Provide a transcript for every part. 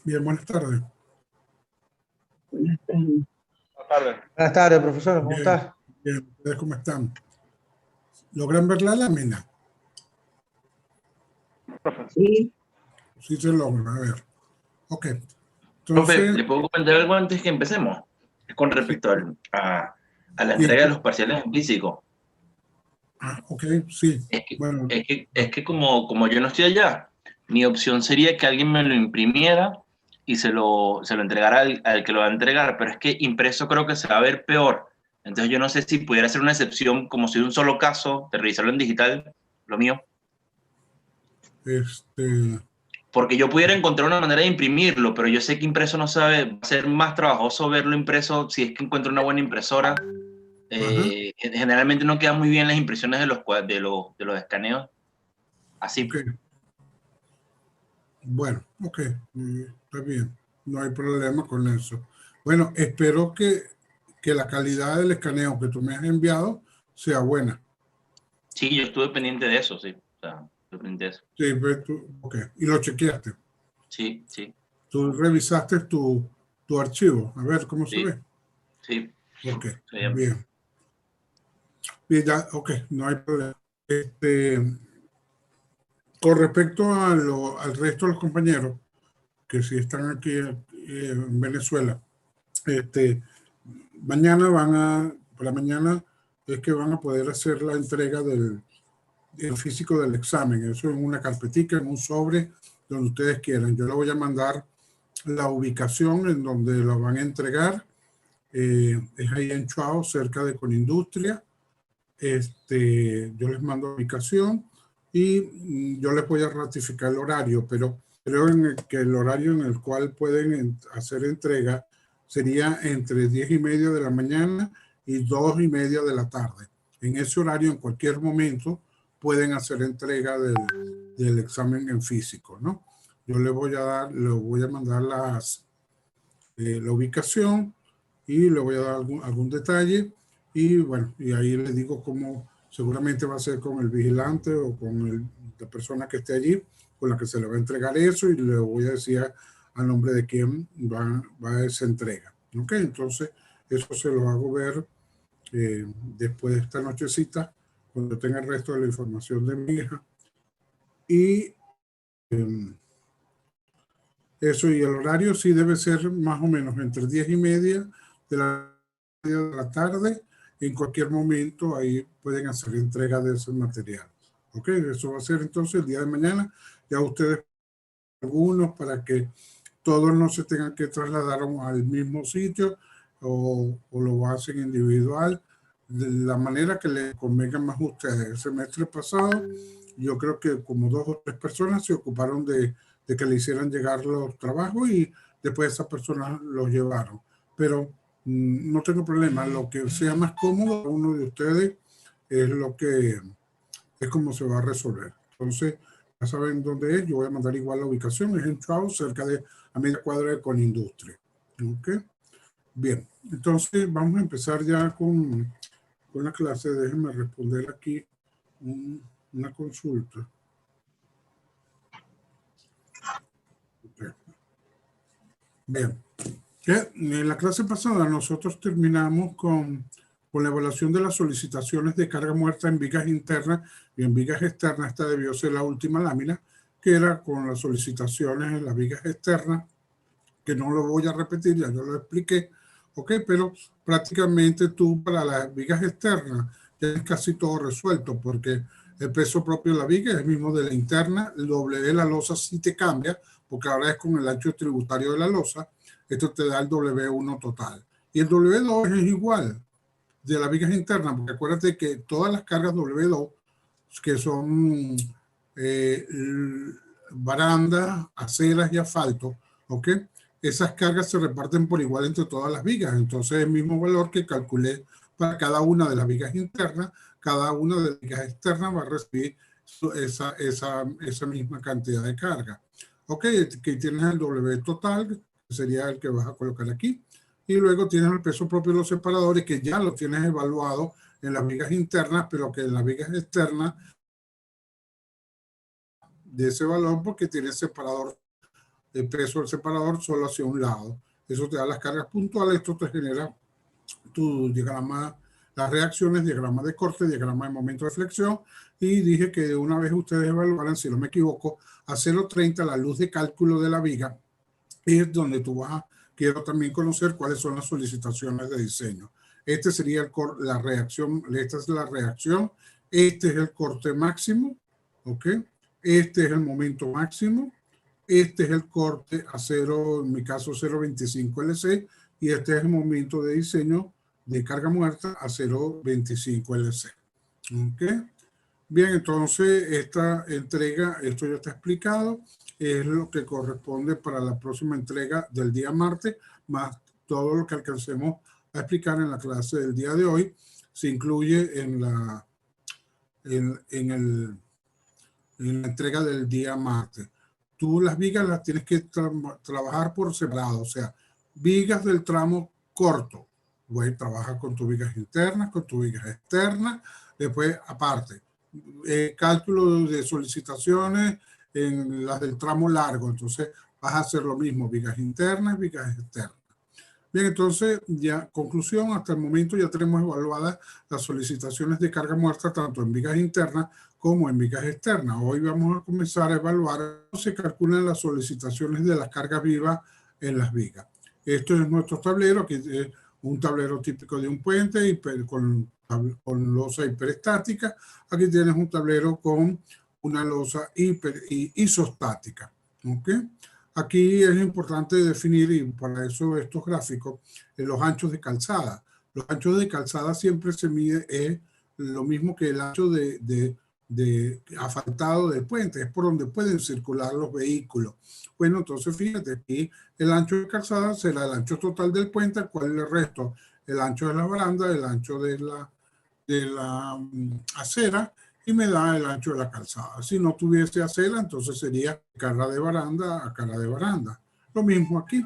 Bien, buenas tardes. Buenas tardes. Buenas tardes. Buenas tardes, profesor, ¿cómo Bien, estás? bien. ¿Ustedes cómo están? ¿Logran ver la lámina? Profe, Sí, Sí se logra, a ver. Ok. Profe, Entonces, ¿le puedo comentar algo antes que empecemos? Es con sí, respecto a la bien. entrega de los parciales en físico. Ok, sí. Es que, Bueno, como yo no estoy allá, mi opción sería que alguien me lo imprimiera y se lo entregara al que lo va a entregar, pero es que impreso creo que se va a ver peor. Entonces yo no sé si pudiera ser una excepción, como si de un solo caso, de revisarlo en digital, lo mío. este, Porque yo pudiera encontrar una manera de imprimirlo, pero yo sé que impreso no sabe, va a ser más trabajoso verlo impreso si es que encuentro una buena impresora. ajá, Generalmente no quedan muy bien las impresiones de los escaneos. ok. Así. Bueno, ok. Está bien. No hay problema con eso. Bueno, espero que la calidad del escaneo que tú me has enviado sea buena. Sí, yo estuve pendiente de eso, sí. O sea, estuve pendiente de eso. Sí, ok. Y lo chequeaste. Sí, sí, Tú revisaste tu archivo. A ver cómo se sí, ve. sí. Ok, Sí, bien. Bien, ya, ok, no hay problema. Con respecto al resto de los compañeros que sí están aquí en Venezuela, mañana por la mañana es que van a poder hacer la entrega del físico del examen. Eso en una carpetica, en un sobre, donde ustedes quieran. Yo le voy a mandar la ubicación en donde lo van a entregar. Es ahí en Chuao, cerca de Conindustria. Yo les mando la ubicación y yo les voy a ratificar el horario, pero creo que el horario en el cual pueden hacer entrega sería entre 10:30 de la mañana y 2:30 de la tarde. En ese horario, en cualquier momento, pueden hacer entrega del examen en físico, ¿no? Yo les voy a mandar la ubicación y le voy a dar algún detalle y bueno, y ahí le digo cómo seguramente va a ser con el vigilante o con la persona que esté allí con la que se le va a entregar eso y le voy a decir a nombre de quién va a esa entrega. Ok, entonces eso se lo hago ver después de esta nochecita cuando tenga el resto de la información de mi hija y eso, y el horario sí debe ser más o menos entre 10:30 de la tarde. En cualquier momento ahí pueden hacer entrega de ese material. Ok, eso va a ser entonces el día de mañana. Ya ustedes, algunos, para que todos no se tengan que trasladar al mismo sitio o lo hacen individual, de la manera que les convenga más a ustedes. El semestre pasado, yo creo que como 2 o 3 personas se ocuparon de que le hicieran llegar los trabajos y después esas personas los llevaron. Pero no tengo problema, lo que sea más cómodo para uno de ustedes es como se va a resolver. Entonces, ya saben dónde es, yo voy a mandar igual la ubicación, es en Chuao, cerca de a media cuadra de Conindustria. ¿Ok? Bien, entonces vamos a empezar ya con la clase. Déjenme responder aquí una consulta. Okay. Bien, en la clase pasada nosotros terminamos con la evaluación de las solicitaciones de carga muerta en vigas internas y en vigas externas. Esta debió ser la última lámina, que era con las solicitaciones en las vigas externas, que no lo voy a repetir, ya yo lo expliqué, ok, pero prácticamente tú para las vigas externas ya es casi todo resuelto, porque el peso propio de la viga es el mismo de la interna, el doble de la losa sí te cambia, porque ahora es con el ancho tributario de la losa, esto te da el W1 total. Y el W2 es igual de las vigas internas, porque acuérdate que todas las cargas W2, que son eh, barandas, aceras y asfalto, ¿ok? Esas cargas se reparten por igual entre todas las vigas. Entonces, el mismo valor que calculé para cada una de las vigas internas, cada una de las vigas externas va a recibir esa misma cantidad de carga. Ok, que tienes el W total, que sería el que vas a colocar aquí, y luego tienes el peso propio de los separadores, que ya lo tienes evaluado en las vigas internas, pero que en las vigas externas de ese valor porque tiene separador el peso del separador solo hacia un lado. Eso te da las cargas puntuales, esto te genera tu diagrama, las reacciones, diagrama de corte, diagrama de momento de flexión, y dije que una vez ustedes evaluaran, si no me equivoco, a 0.30 la luz de cálculo de la viga, es donde tú vas a, quiero también conocer cuáles son las solicitaciones de diseño. Este sería la reacción, esta es la reacción, este es el corte máximo, ¿ok? Este es el momento máximo, este es el corte a 0, en mi caso 0.25 LC, y este es el momento de diseño de carga muerta a 0.25 LC. ¿Ok? Bien, entonces esta entrega, esto ya está explicado, es lo que corresponde para la próxima entrega del día martes, más todo lo que alcancemos a explicar en la clase del día de hoy, se incluye en la entrega del día martes. Tú las vigas las tienes que trabajar por separado, o sea, vigas del tramo corto. Trabaja con tus vigas internas, con tus vigas externas, después aparte. Cálculo de solicitaciones en las del tramo largo, entonces vas a hacer lo mismo, vigas internas, vigas externas. Bien, entonces ya conclusión, hasta el momento ya tenemos evaluadas las solicitaciones de carga muerta tanto en vigas internas como en vigas externas. Hoy vamos a comenzar a evaluar cómo se calculan las solicitaciones de las cargas vivas en las vigas. Esto es nuestro tablero, que es un tablero típico de un puente con losa hiperestática. Aquí tienes un tablero con una losa isostática. ¿Ok? Aquí es importante definir, y para eso estos gráficos, los anchos de calzada. Los anchos de calzada siempre se mide lo mismo que el ancho de asfaltado del puente, es por donde pueden circular los vehículos. Bueno, entonces fíjate, aquí el ancho de calzada será el ancho total del puente, al cual le resto el ancho de la baranda, el ancho de la acera, y me da el ancho de la calzada. Si no tuviese acera, entonces sería cara de baranda a cara de baranda. Lo mismo aquí.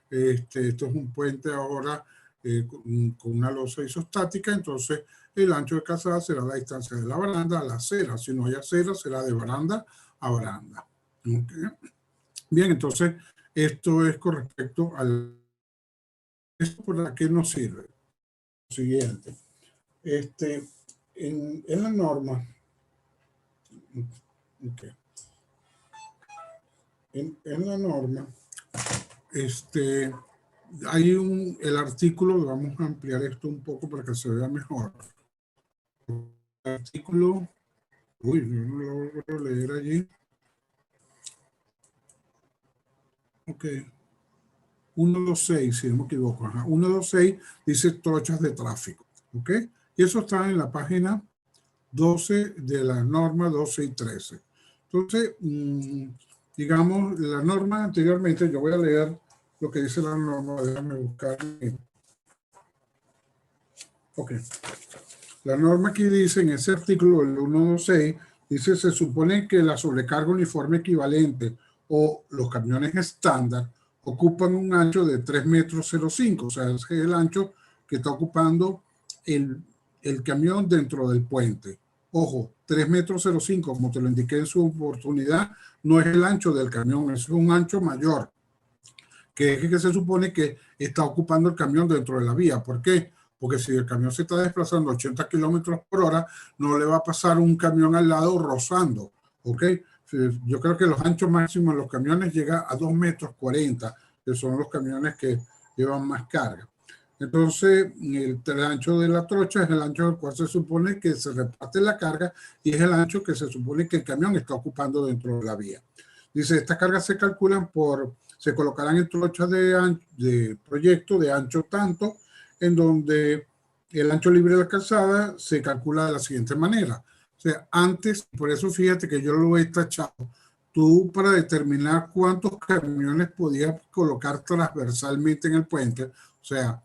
Esto es un puente ahora con una losa isostática, entonces el ancho de calzada será la distancia de la baranda a la acera. Si no hay acera, será de baranda a baranda. ¿Okay? Bien, entonces esto es con respecto al... ¿Esto para qué nos sirve? Lo siguiente. En la norma... Okay. En la norma, hay el artículo, vamos a ampliar esto un poco para que se vea mejor. El artículo, no lo logro leer allí. Ok. 126, si no me equivoco. 126 dice trochas de tráfico. Ok. Y eso está en la página 12 de la norma 12 y 13. Entonces, digamos, la norma anteriormente, yo voy a leer lo que dice la norma, déjame buscar. Ok. La norma aquí dice, en ese artículo, el 126, dice, se supone que la sobrecarga uniforme equivalente o los camiones estándar ocupan un ancho de 3,05 metros, o sea, es el ancho que está ocupando el camión dentro del puente. Ojo, 3,05 metros, como te lo indiqué en su oportunidad, no es el ancho del camión, es un ancho mayor, que es que se supone que está ocupando el camión dentro de la vía. ¿Por qué? Porque si el camión se está desplazando a 80 kilómetros por hora, no le va a pasar un camión al lado rozando. ¿Ok? Yo creo que los anchos máximos de los camiones llegan a 2,40 metros, que son los camiones que llevan más carga. Entonces, el ancho de la trocha es el ancho del cual se supone que se reparte la carga y es el ancho que se supone que el camión está ocupando dentro de la vía. Dice, estas cargas se calculan se colocarán en trochas de proyecto de ancho tanto, en donde el ancho libre de la calzada se calcula de la siguiente manera. O sea, antes, por eso fíjate que yo lo he tachado, tú para determinar cuántos camiones podías colocar transversalmente en el puente, o sea,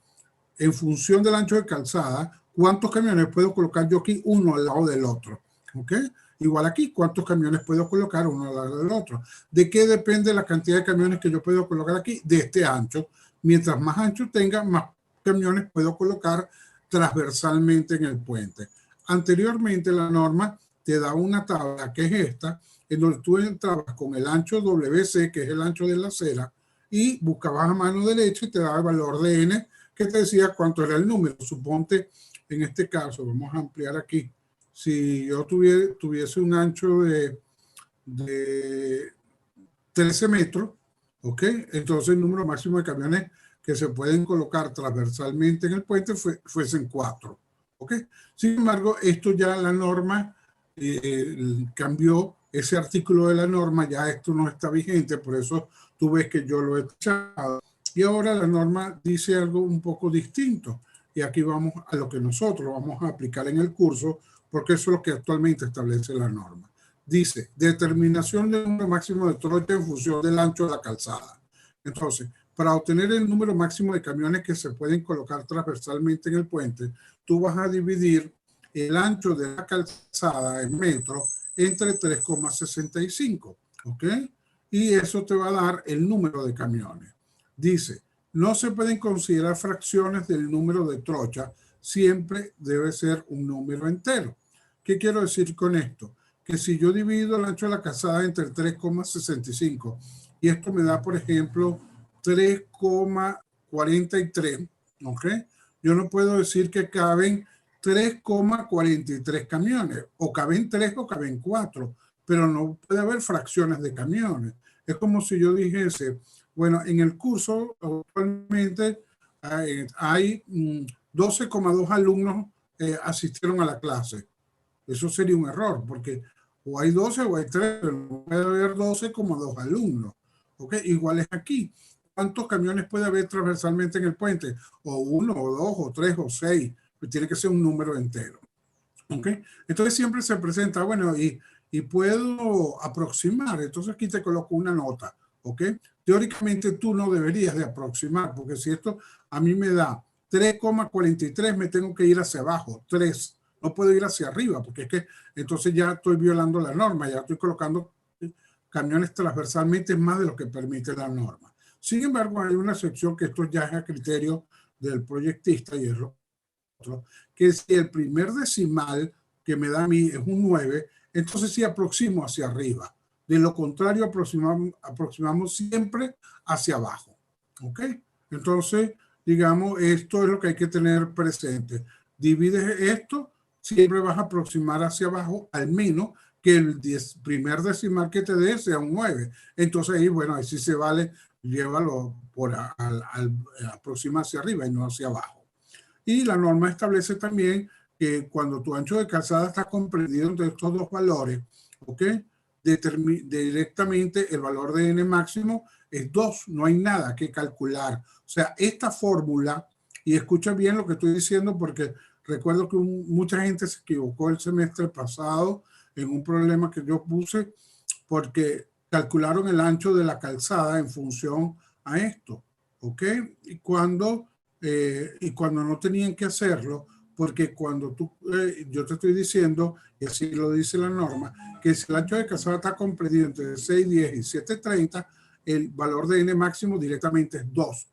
en función del ancho de calzada, ¿cuántos camiones puedo colocar yo aquí uno al lado del otro? ¿Ok? Igual aquí, ¿cuántos camiones puedo colocar uno al lado del otro? ¿De qué depende la cantidad de camiones que yo puedo colocar aquí? De este ancho. Mientras más ancho tenga, más camiones puedo colocar transversalmente en el puente. Anteriormente la norma te da una tabla que es esta, en donde tú entrabas con el ancho WC, que es el ancho de la acera, y buscabas a mano derecha y te daba el valor de N que te decía cuánto era el número. Suponte, en este caso, vamos a ampliar aquí, si yo tuviese un ancho de 13 metros, ¿ok? Entonces el número máximo de camiones que se pueden colocar transversalmente en el puente fuesen 4, ¿ok? Sin embargo, esto ya la norma cambió ese artículo de la norma, ya esto no está vigente, por eso tú ves que yo lo he echado. Y ahora la norma dice algo un poco distinto. Y aquí vamos a lo que nosotros vamos a aplicar en el curso, porque eso es lo que actualmente establece la norma. Dice, determinación del número máximo de trocha en función del ancho de la calzada. Entonces, para obtener el número máximo de camiones que se pueden colocar transversalmente en el puente, tú vas a dividir el ancho de la calzada en metros entre 3,65, ¿ok? Y eso te va a dar el número de camiones. Dice, no se pueden considerar fracciones del número de trocha, siempre debe ser un número entero. ¿Qué quiero decir con esto? Que si yo divido el ancho de la calzada entre 3,65 y esto me da, por ejemplo, 3,43, ¿ok? Yo no puedo decir que caben 3,43 camiones, o caben 3 o caben 4, pero no puede haber fracciones de camiones. Es como si yo dijese, bueno, en el curso actualmente hay 12,2 alumnos asistieron a la clase. Eso sería un error, porque o hay 12 o hay 3, pero no puede haber 12,2 alumnos. ¿Ok? Igual es aquí. ¿Cuántos camiones puede haber transversalmente en el puente? O 1, o 2, o 3, o 6. Pues tiene que ser un número entero. ¿Ok? Entonces siempre se presenta, bueno, y puedo aproximar. Entonces aquí te coloco una nota. ¿Ok? Teóricamente tú no deberías de aproximar, porque si esto a mí me da 3,43, me tengo que ir hacia abajo, 3. No puedo ir hacia arriba, porque es que entonces ya estoy violando la norma, ya estoy colocando camiones transversalmente más de lo que permite la norma. Sin embargo, hay una excepción que esto ya es a criterio del proyectista y es lo otro, que si el primer decimal que me da a mí es un 9, entonces sí aproximo hacia arriba. De lo contrario, aproximamos siempre hacia abajo. ¿Ok? Entonces, digamos, esto es lo que hay que tener presente. Divides esto, siempre vas a aproximar hacia abajo, al menos que el primer decimal que te dé sea un 9. Entonces ahí, bueno, ahí sí se vale, llévalo por aproxima hacia arriba y no hacia abajo. Y la norma establece también que cuando tu ancho de calzada está comprendido entre estos dos valores, ¿ok? Directamente el valor de N máximo es 2, no hay nada que calcular. O sea, esta fórmula, y escucha bien lo que estoy diciendo porque recuerdo que mucha gente se equivocó el semestre pasado en un problema que yo puse porque calcularon el ancho de la calzada en función a esto, ¿ok? Y cuando no tenían que hacerlo, porque cuando yo te estoy diciendo, y así lo dice la norma, que si el ancho de calzada está comprendido entre 6,10 y 7,30, el valor de N máximo directamente es 2.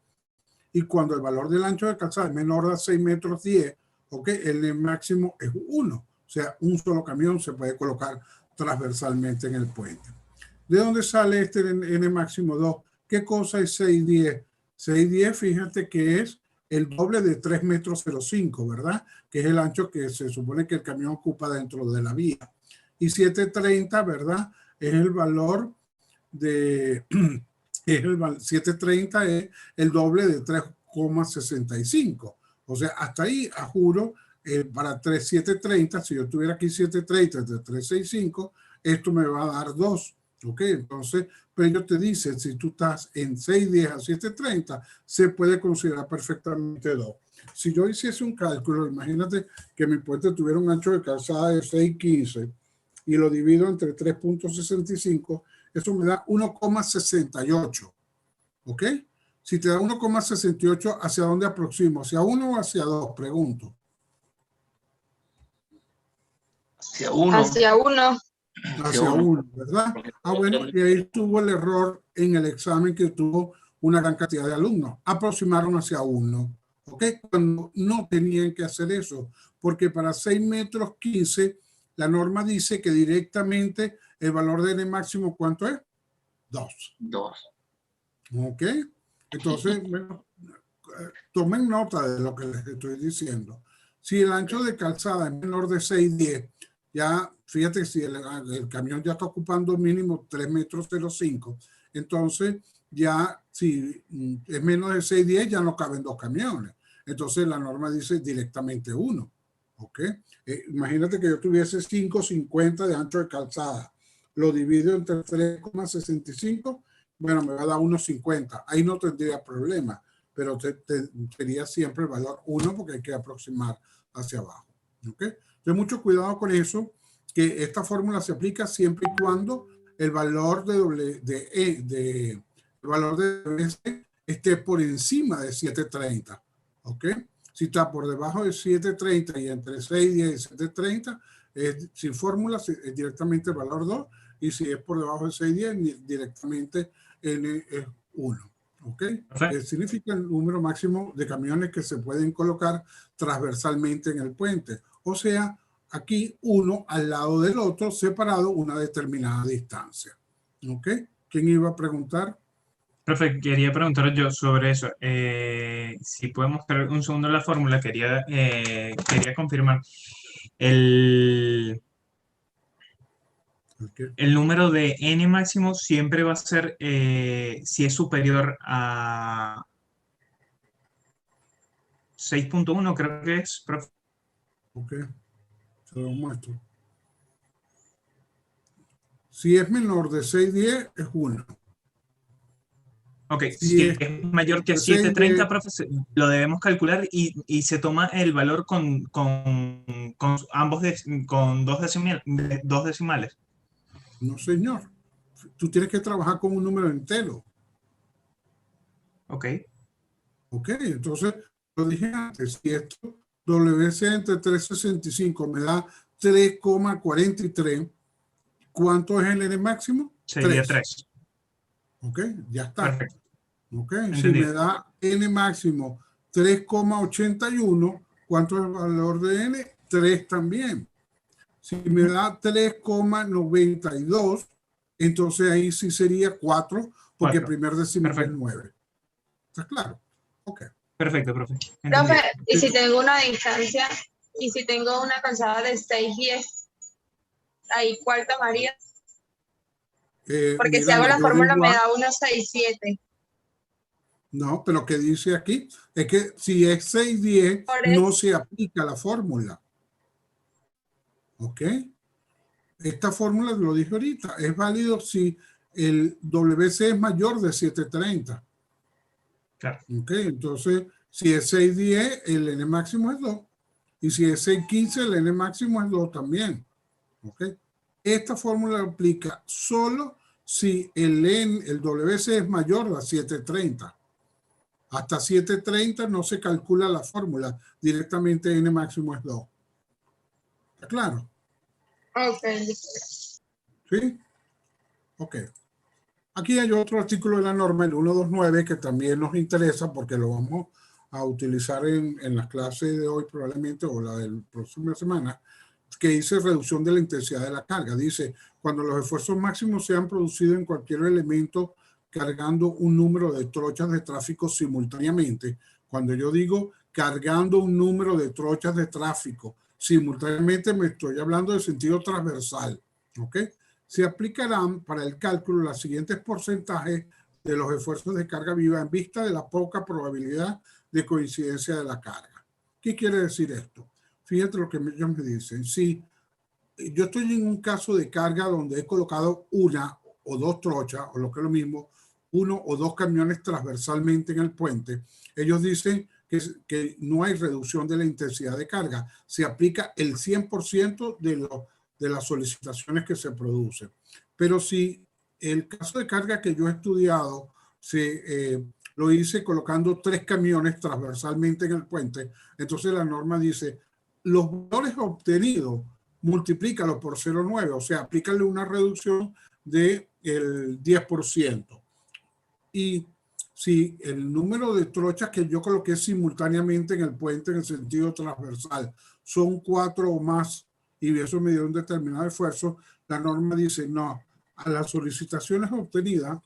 Y cuando el valor del ancho de calzada es menor a 6 metros 10, ¿ok? El N máximo es 1. O sea, un solo camión se puede colocar transversalmente en el puente. ¿De dónde sale este N máximo 2? ¿Qué cosa es 6,10? 6,10, fíjate que es el doble de 3,05 metros, ¿verdad? Que es el ancho que se supone que el camión ocupa dentro de la vía. Y 7,30, ¿verdad? Es el valor de... 7,30 es el doble de 3,65. O sea, hasta ahí, a juro, para 7,30, si yo tuviera aquí 7,30 de 3,65, esto me va a dar 2. ¿Ok? Entonces, pero ellos te dicen, si tú estás en 6,10 a 7,30, se puede considerar perfectamente 2. Si yo hiciese un cálculo, imagínate que mi puente tuviera un ancho de calzada de 6,15 y lo divido entre 3,65, eso me da 1,68. ¿Ok? Si te da 1,68, ¿hacia dónde aproximo? ¿Hacia 1 o hacia 2? Pregunto. Hacia 1. Hacia 1. Hacia 1, ¿verdad? Bueno, y ahí tuvo el error en el examen que tuvo una gran cantidad de alumnos. Aproximaron hacia 1, ¿ok? Cuando no tenían que hacer eso, porque para 6,15 metros, la norma dice que directamente el valor de N máximo, ¿cuánto es? 2. 2. ¿Ok? Entonces, bueno, tomen nota de lo que les estoy diciendo. Si el ancho de calzada es menor de 6,10, ya fíjate si el camión ya está ocupando mínimo 3,05 metros, entonces ya si es menos de 6,10 ya no caben 2 camiones. Entonces la norma dice directamente 1. ¿Ok? Imagínate que yo tuviese 5,50 de ancho de calzada. Lo divido entre 3,65. Bueno, me va a dar 1,50. Ahí no tendría problema, pero sería siempre el valor 1 porque hay que aproximar hacia abajo. ¿Ok? Entonces, mucho cuidado con eso, que esta fórmula se aplica siempre y cuando el valor el valor de WC esté por encima de 730. ¿Ok? Si está por debajo de 730 y entre 6,10 y 730, sin fórmula es directamente el valor 2, y si es por debajo de 6,10, directamente N es 1. ¿Ok? Significa el número máximo de camiones que se pueden colocar transversalmente en el puente. O sea, aquí uno al lado del otro, separado una determinada distancia. ¿Ok? ¿Quién iba a preguntar? Profe, quería preguntar yo sobre eso. Si podemos mostrar un segundo la fórmula, quería confirmar. El número de N máximo siempre va a ser si es superior a 6.1, creo que es, profe. Ok, se lo muestro. Si es menor de 6,10 es 1. Ok, si es mayor que 730, profe, lo debemos calcular y se toma el valor con ambos con dos decimales. No, señor. Tú tienes que trabajar con un número entero. Ok. Ok, entonces, lo dije antes, si esto WC entre 365 me da 3,43, ¿cuánto es el N máximo? Sería 3. Ok, ya está. Perfecto. Ok, Entendido. si me da N máximo 3,81, ¿cuánto es el valor de N? 3 también. Si me da 3,92, entonces ahí sí sería 4, porque el primer decimal es 9. ¿Está claro? Ok. Perfecto, profe. Profe, y si tengo una distancia, y si tengo una calzada de 6,10, ahí ¿cuál tomaría? Porque si hago la fórmula me da 1,67. No, pero lo que dice aquí es que si es 6,10 no se aplica la fórmula. ¿Ok? Esta fórmula, lo dije ahorita, es válido si el WC es mayor de 730. Claro. ¿Ok? Entonces, si es 6,10, el N máximo es 2. Y si es 6,15, el N máximo es 2 también. ¿Ok? Esta fórmula aplica solo si el WC es mayor a 730. Hasta 730 no se calcula la fórmula. Directamente N máximo es 2. ¿Está claro? Ok. ¿Sí? Ok. Aquí hay otro artículo de la norma, el 129, que también nos interesa porque lo vamos a utilizar en las clases de hoy probablemente, o la del próxima semana, que dice reducción de la intensidad de la carga. Dice, cuando los esfuerzos máximos sean producidos en cualquier elemento cargando un número de trochas de tráfico simultáneamente. Cuando yo digo cargando un número de trochas de tráfico simultáneamente, me estoy hablando de sentido transversal. ¿Ok? Se aplicarán para el cálculo los siguientes porcentajes de los esfuerzos de carga viva en vista de la poca probabilidad de coincidencia de la carga. ¿Qué quiere decir esto? Fíjate lo que ellos me dicen. Si yo estoy en un caso de carga donde he colocado una o dos trochas, o lo que es lo mismo, uno o dos camiones transversalmente en el puente, ellos dicen que no hay reducción de la intensidad de carga. Se aplica el 100% de las solicitaciones que se producen. Pero si el caso de carga que yo he estudiado lo hice colocando 3 camiones transversalmente en el puente, entonces la norma dice, los valores obtenidos, multiplícalo por 0,9, o sea, aplícale una reducción del 10%. Y si el número de trochas que yo coloqué simultáneamente en el puente en el sentido transversal son 4 o más, y eso me dio un determinado esfuerzo, la norma dice no, a las solicitaciones obtenidas,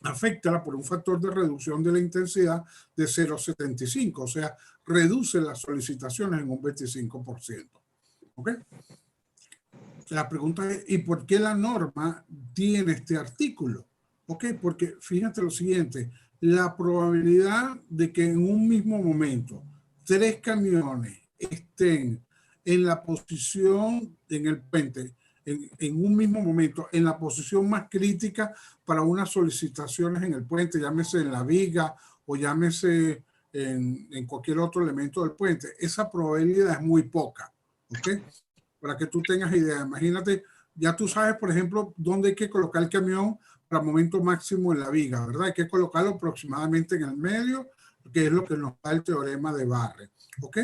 afecta por un factor de reducción de la intensidad de 0,75, o sea, reduce las solicitaciones en un 25%. ¿Ok? La pregunta es, ¿y por qué la norma tiene este artículo? ¿Ok? Porque fíjate lo siguiente, la probabilidad de que en un mismo momento 3 camiones estén en la posición, en el puente, en un mismo momento, en la posición más crítica para unas solicitaciones en el puente, llámese en la viga o llámese en cualquier otro elemento del puente, esa probabilidad es muy poca. ¿Ok? Para que tú tengas idea, imagínate, ya tú sabes, por ejemplo, dónde hay que colocar el camión para momento máximo en la viga, ¿verdad? Hay que colocarlo aproximadamente en el medio, que es lo que nos da el teorema de Barre. ¿Ok?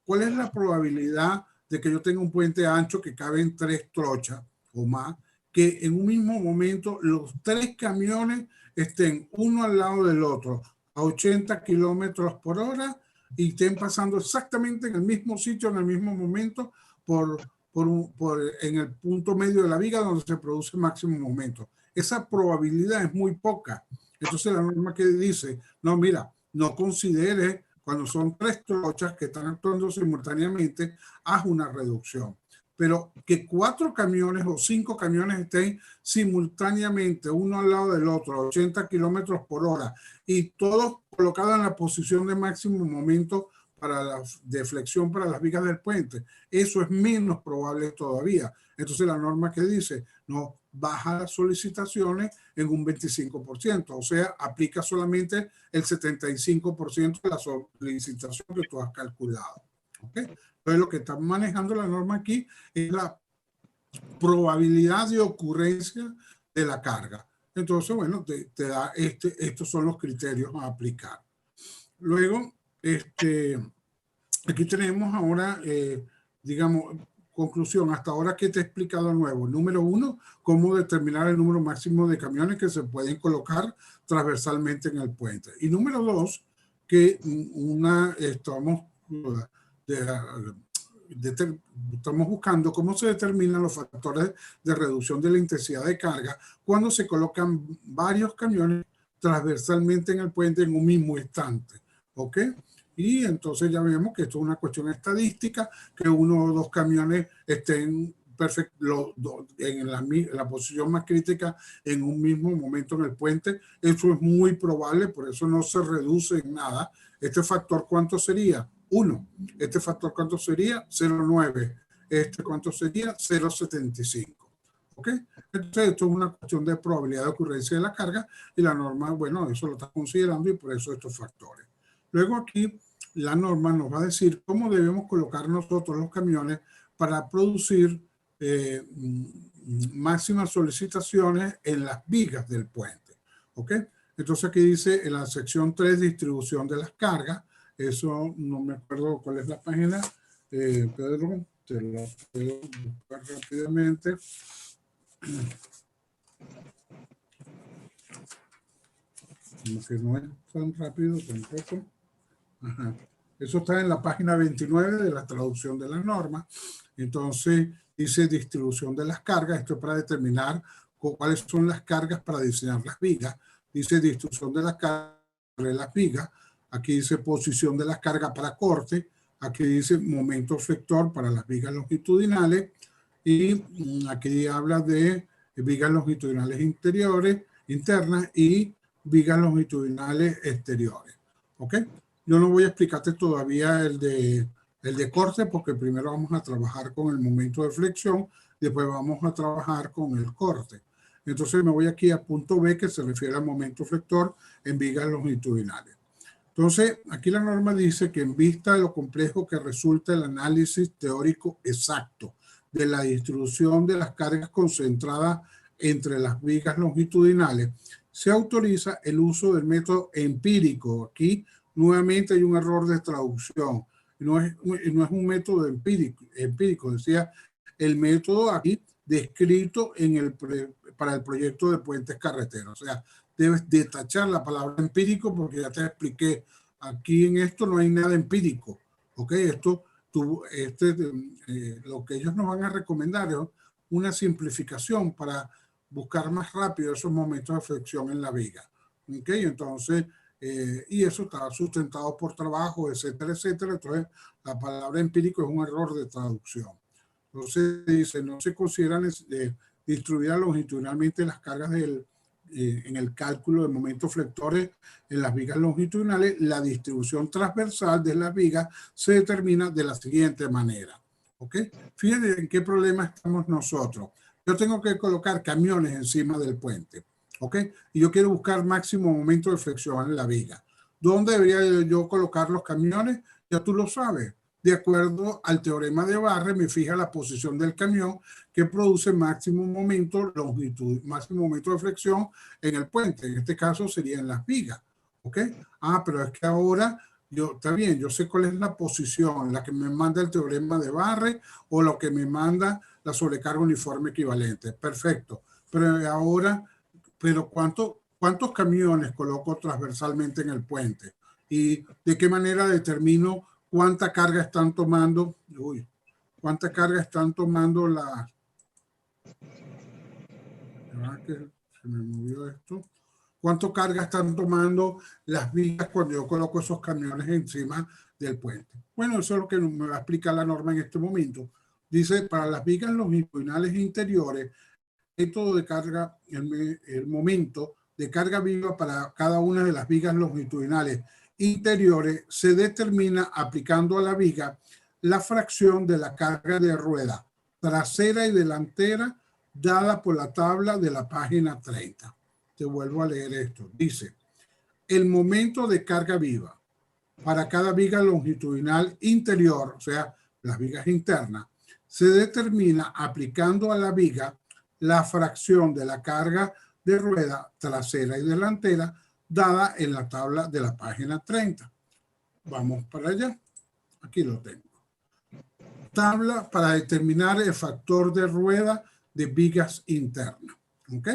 ¿Cuál es la probabilidad de que yo tenga un puente ancho que caben 3 trochas o más, que en un mismo momento los 3 camiones estén uno al lado del otro a 80 kilómetros por hora y estén pasando exactamente en el mismo sitio, en el mismo momento, en el punto medio de la viga donde se produce máximo momento? Esa probabilidad es muy poca. Entonces la norma que dice, no, mira, no considere cuando son 3 trochas que están actuando simultáneamente, haz una reducción. Pero que 4 camiones o 5 camiones estén simultáneamente uno al lado del otro a 80 kilómetros por hora y todos colocados en la posición de máximo momento para la deflexión para las vigas del puente, eso es menos probable todavía. Entonces la norma que dice, no, baja las solicitaciones en un 25%, o sea, aplica solamente el 75% de la solicitación que tú has calculado. ¿Okay? Entonces lo que está manejando la norma aquí es la probabilidad de ocurrencia de la carga. Entonces, bueno, te da estos son los criterios a aplicar. Luego, aquí tenemos ahora, digamos, conclusión. Hasta ahora, ¿qué te he explicado de nuevo? Número 1, cómo determinar el número máximo de camiones que se pueden colocar transversalmente en el puente. Y número 2, que estamos buscando cómo se determinan los factores de reducción de la intensidad de carga cuando se colocan varios camiones transversalmente en el puente en un mismo instante. ¿Ok? Y entonces ya vemos que esto es una cuestión estadística, que 1 o 2 camiones estén en la posición más crítica en un mismo momento en el puente. Eso es muy probable, por eso no se reduce en nada. Este factor, ¿cuánto sería? 1. Este factor, ¿cuánto sería? 0,9. Este, ¿cuánto sería? 0,75. ¿Ok? Entonces, esto es una cuestión de probabilidad de ocurrencia de la carga y la norma, bueno, eso lo está considerando y por eso estos factores. Luego aquí la norma nos va a decir cómo debemos colocar nosotros los camiones para producir máximas solicitaciones en las vigas del puente. ¿Ok? Entonces aquí dice en la sección 3, distribución de las cargas. Eso no me acuerdo cuál es la página. Pedro, te lo puedo buscar rápidamente. Como que no es tan rápido tampoco. Ajá. Eso está en la página 29 de la traducción de la norma. Entonces dice distribución de las cargas. Esto es para determinar cuáles son las cargas para diseñar las vigas. Dice distribución de las cargas de las vigas. Aquí dice posición de las cargas para corte. Aquí dice momento flector para las vigas longitudinales. Y aquí habla de vigas longitudinales interiores, internas y vigas longitudinales exteriores. ¿Ok? Yo no voy a explicarte todavía el de corte porque primero vamos a trabajar con el momento de flexión, después vamos a trabajar con el corte. Entonces me voy aquí a punto B, que se refiere al momento flector en vigas longitudinales. Entonces, aquí la norma dice que en vista de lo complejo que resulta el análisis teórico exacto de la distribución de las cargas concentradas entre las vigas longitudinales, se autoriza el uso del método empírico. Aquí nuevamente hay un error de traducción. No es un método empírico, decía el método aquí descrito para el proyecto de puentes carreteros. O sea, debes detachar la palabra empírico porque ya te expliqué. Aquí en esto no hay nada empírico. ¿Ok? Lo que ellos nos van a recomendar es una simplificación para buscar más rápido esos momentos de flexión en la viga. ¿Ok? Entonces, y eso está sustentado por trabajo, etcétera, etcétera. Entonces, la palabra empírico es un error de traducción. Entonces, dice, no se consideran distribuidas longitudinalmente las cargas en el cálculo de momentos flectores en las vigas longitudinales. La distribución transversal de las vigas se determina de la siguiente manera. ¿Ok? Fíjense en qué problema estamos nosotros. Yo tengo que colocar camiones encima del puente. ¿Ok? Y yo quiero buscar máximo momento de flexión en la viga. ¿Dónde debería yo colocar los camiones? Ya tú lo sabes. De acuerdo al teorema de Barre, me fija la posición del camión que produce máximo momento, longitud, máximo momento de flexión en el puente. En este caso sería en las vigas. ¿Ok? Ah, pero es que ahora está bien, yo sé cuál es la posición, la que me manda el teorema de Barre o lo que me manda la sobrecarga uniforme equivalente. Perfecto. Pero ahora, ¿cuántos camiones coloco transversalmente en el puente? ¿Y de qué manera determino cuánta carga están tomando? ¿Cuánta carga están tomando las... que se me movió esto. ¿Cuánto carga están tomando las vigas cuando yo coloco esos camiones encima del puente? Bueno, eso es lo que me va a explicar la norma en este momento. Dice, para las vigas longitudinales interiores, el método de carga, el momento de carga viva para cada una de las vigas longitudinales interiores se determina aplicando a la viga la fracción de la carga de rueda trasera y delantera dada por la tabla de la página 30. Te vuelvo a leer esto. Dice, el momento de carga viva para cada viga longitudinal interior, o sea, las vigas internas, se determina aplicando a la viga la fracción de la carga de rueda trasera y delantera dada en la tabla de la página 30. Vamos para allá. Aquí lo tengo. Tabla para determinar el factor de rueda de vigas internas. ¿Ok?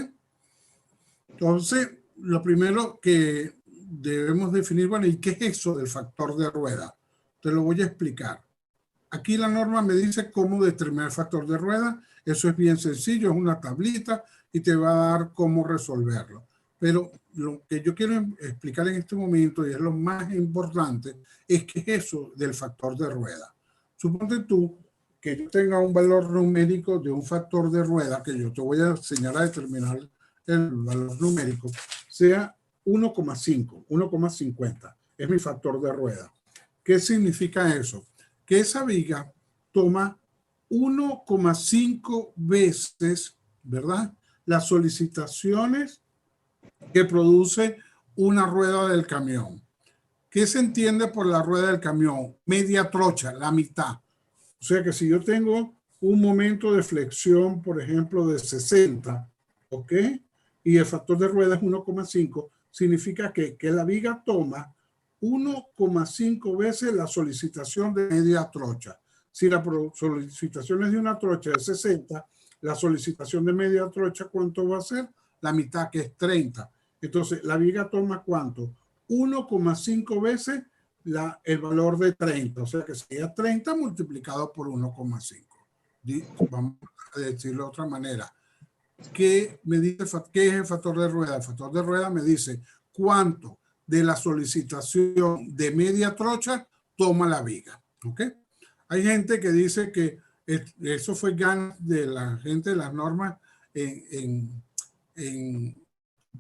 Entonces, lo primero que debemos definir, bueno, ¿y qué es eso del factor de rueda? Te lo voy a explicar. Aquí la norma me dice cómo determinar el factor de rueda. Eso es bien sencillo, es una tablita y te va a dar cómo resolverlo. Pero lo que yo quiero explicar en este momento, y es lo más importante, es qué es eso del factor de rueda. Suponte tú que yo tenga un valor numérico de un factor de rueda, que yo te voy a enseñar a determinar el valor numérico, sea 1,5, 1,50. Es mi factor de rueda. ¿Qué significa eso? Que esa viga toma 1,5 veces, ¿verdad?, las solicitaciones que produce una rueda del camión. ¿Qué se entiende por la rueda del camión? Media trocha, la mitad. O sea que si yo tengo un momento de flexión, por ejemplo, de 60, ¿ok? Y el factor de rueda es 1,5, significa que la viga toma 1,5 veces la solicitación de media trocha. Si la solicitación es de una trocha de 60, la solicitación de media trocha, ¿cuánto va a ser? La mitad, que es 30. Entonces, la viga toma ¿cuánto? 1,5 veces el valor de 30. O sea que sería 30 multiplicado por 1,5. Vamos a decirlo de otra manera. ¿Qué me dice qué es el factor de rueda? El factor de rueda me dice cuánto de la solicitación de media trocha toma la viga. ¿Ok? Hay gente que dice que eso fue ganas de la gente de las normas en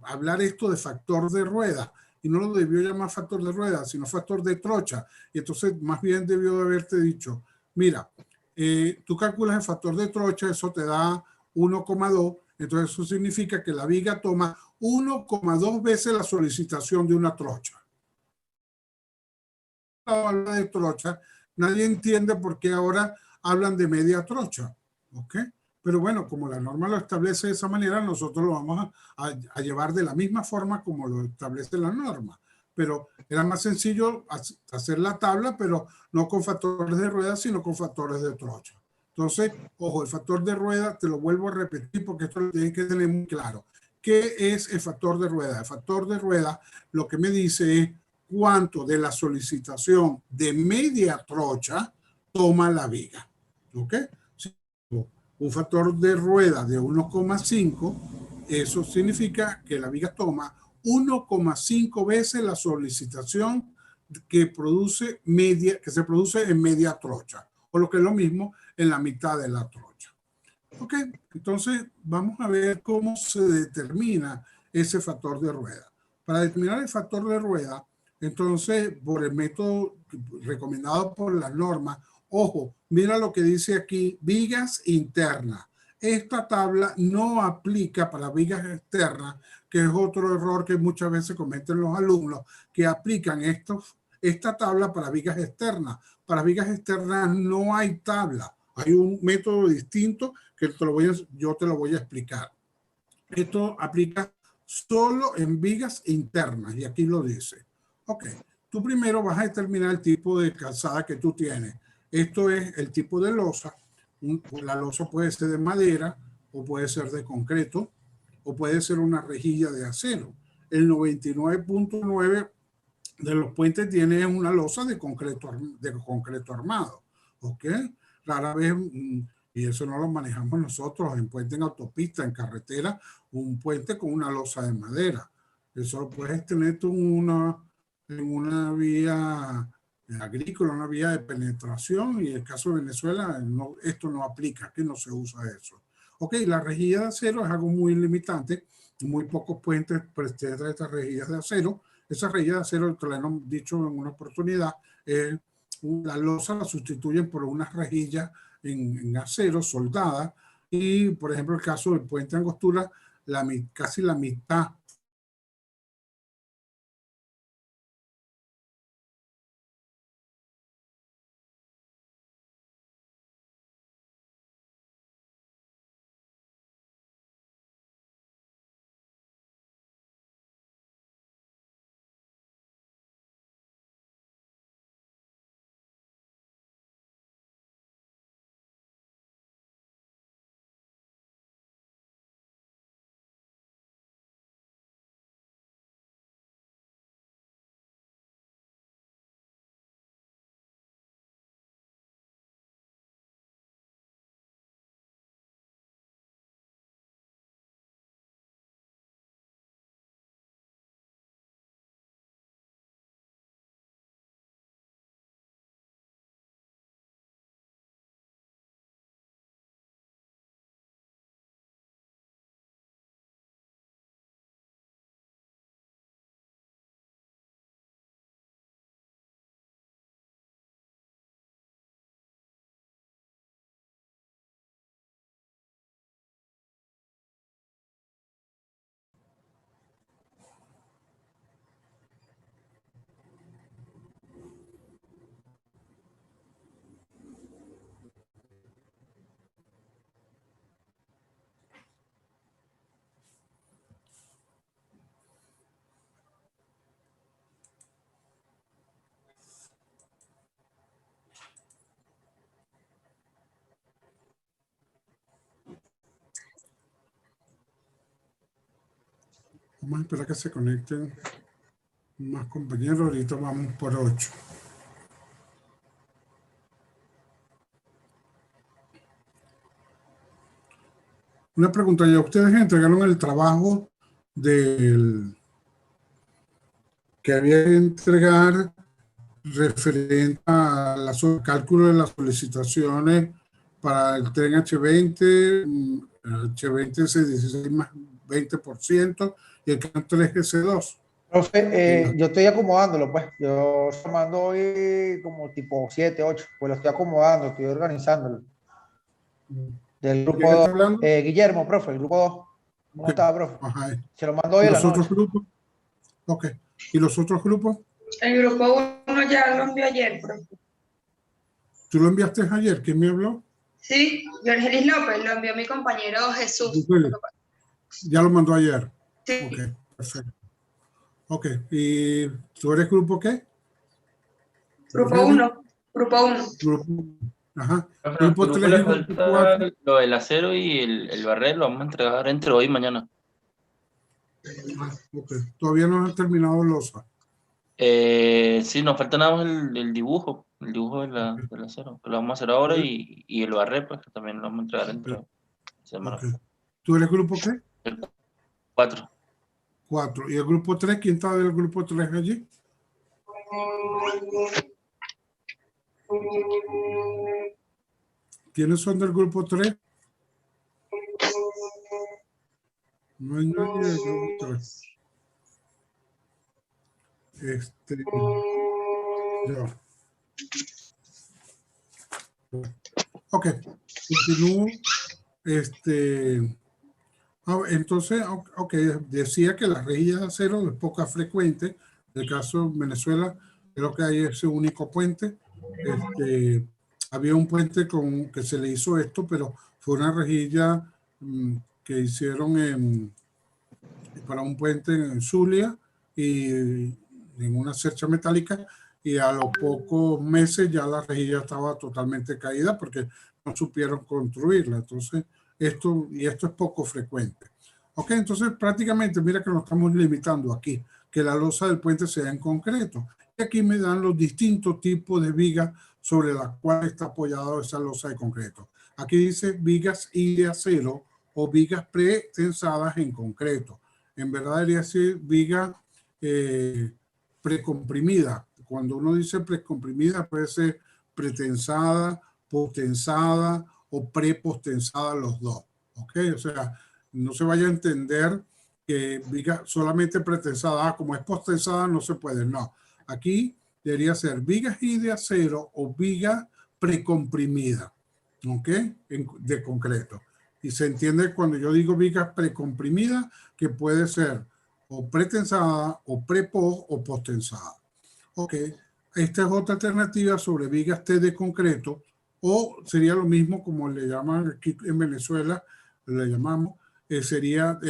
hablar esto de factor de rueda, y no lo debió llamar factor de rueda, sino factor de trocha. Y entonces más bien debió de haberte dicho, mira, tú calculas el factor de trocha, eso te da 1,2, entonces eso significa que la viga toma 1,2 veces la solicitación de una trocha. Habla de trocha, nadie entiende por qué ahora hablan de media trocha, ¿ok? Pero bueno, como la norma lo establece de esa manera, nosotros lo vamos a llevar de la misma forma como lo establece la norma. Pero era más sencillo hacer la tabla, pero no con factores de rueda, sino con factores de trocha. Entonces, ojo, el factor de rueda, te lo vuelvo a repetir porque esto lo tienen que tener muy claro. ¿Qué es el factor de rueda? El factor de rueda lo que me dice es cuánto de la solicitación de media trocha toma la viga. ¿Ok? un factor de rueda de 1,5, eso significa que la viga toma 1,5 veces la solicitación que se produce en media trocha, o lo que es lo mismo, en la mitad de la trocha. Ok, entonces vamos a ver cómo se determina ese factor de rueda. Para determinar el factor de rueda, entonces, por el método recomendado por las normas, ojo, mira lo que dice aquí, vigas internas. Esta tabla no aplica para vigas externas, que es otro error que muchas veces cometen los alumnos, que aplican esta tabla para vigas externas. Para vigas externas no hay tabla. Hay un método distinto que yo te lo voy a explicar. Esto aplica solo en vigas internas y aquí lo dice. Ok, tú primero vas a determinar el tipo de calzada que tú tienes. Esto es el tipo de losa. La losa puede ser de madera o puede ser de concreto o puede ser una rejilla de acero. El 99.9 de los puentes tiene una losa de concreto armado. ¿Ok? Rara vez, y eso no lo manejamos nosotros en puente, en autopista, en carretera, un puente con una losa de madera. Eso lo puedes tener tú en una vía agrícola, una vía de penetración, y en el caso de Venezuela esto no aplica, aquí no se usa eso. Ok, la rejilla de acero es algo muy limitante, muy pocos puentes presentan estas rejillas de acero. Esa rejilla de acero, te lo hemos dicho en una oportunidad, la losa la sustituyen por unas rejillas en acero soldada, y por ejemplo el caso del puente Angostura, casi la mitad Vamos a esperar que se conecten más compañeros. Ahorita vamos por 8. Una pregunta, ¿ya ustedes entregaron el trabajo que había que entregar referente al cálculo de las solicitaciones para el tren H20, H20 S16 más 20% y el CAN 3S2? Profe, yo estoy acomodándolo, pues. Yo estoy mando hoy como tipo 7, 8. Pues lo estoy acomodando, estoy organizándolo. Del grupo 2. Guillermo, profe, el grupo 2. ¿Cómo está, profe? Ajá. Se lo mando hoy a la noche. ¿Los otros grupos? Ok. ¿Y los otros grupos? El grupo 1 ya lo envió ayer, profe. ¿Tú lo enviaste ayer? ¿Quién me habló? Sí, Jorgelis López, lo envió mi compañero Jesús. Ya lo mandó ayer. Sí. Ok, perfecto. Ok, ¿y tú eres grupo qué? Grupo 1. Grupo 1. Grupo, ajá. Grupo 3 y grupo 4. Lo del acero y el barrer lo vamos a entregar entre hoy y mañana. Ok, todavía no han terminado losa. Sí, nos falta nada más el dibujo. El dibujo del acero, que lo vamos a hacer ahora y el barré, pues que también lo vamos a entregar dentro de semana. Ok. ¿Tú eres grupo qué? El 4. 4. ¿Y el grupo 3? ¿Quién está del grupo 3 allí? ¿Quiénes son del grupo 3? No hay nadie del grupo 3. Ya. Ok, continúo. Entonces, ok, decía que las rejillas de acero es poco frecuente. En el caso de Venezuela, creo que hay ese único puente. Había un puente que se le hizo esto, pero fue una rejilla que hicieron para un puente en Zulia y en una cercha metálica, y a los pocos meses ya la rejilla estaba totalmente caída porque no supieron construirla. Entonces, esto es poco frecuente. Ok, entonces prácticamente mira que nos estamos limitando aquí, que la losa del puente sea en concreto. Y aquí me dan los distintos tipos de vigas sobre las cuales está apoyada esa losa de concreto. Aquí dice vigas y de acero o vigas pretensadas en concreto. En verdad debería decir viga precomprimida. Cuando uno dice precomprimida puede ser pretensada, potensada o prepostensada, los dos. ¿Ok? O sea, no se vaya a entender que viga solamente pretensada, como es postensada no se puede. No, aquí debería ser vigas y de acero o viga precomprimida. ¿Ok? De concreto. Y se entiende cuando yo digo vigas precomprimida que puede ser o pretensada o prepost o postensada. Ok, esta es otra alternativa sobre vigas T de concreto, o sería lo mismo como le llaman aquí en Venezuela, le llamamos, sería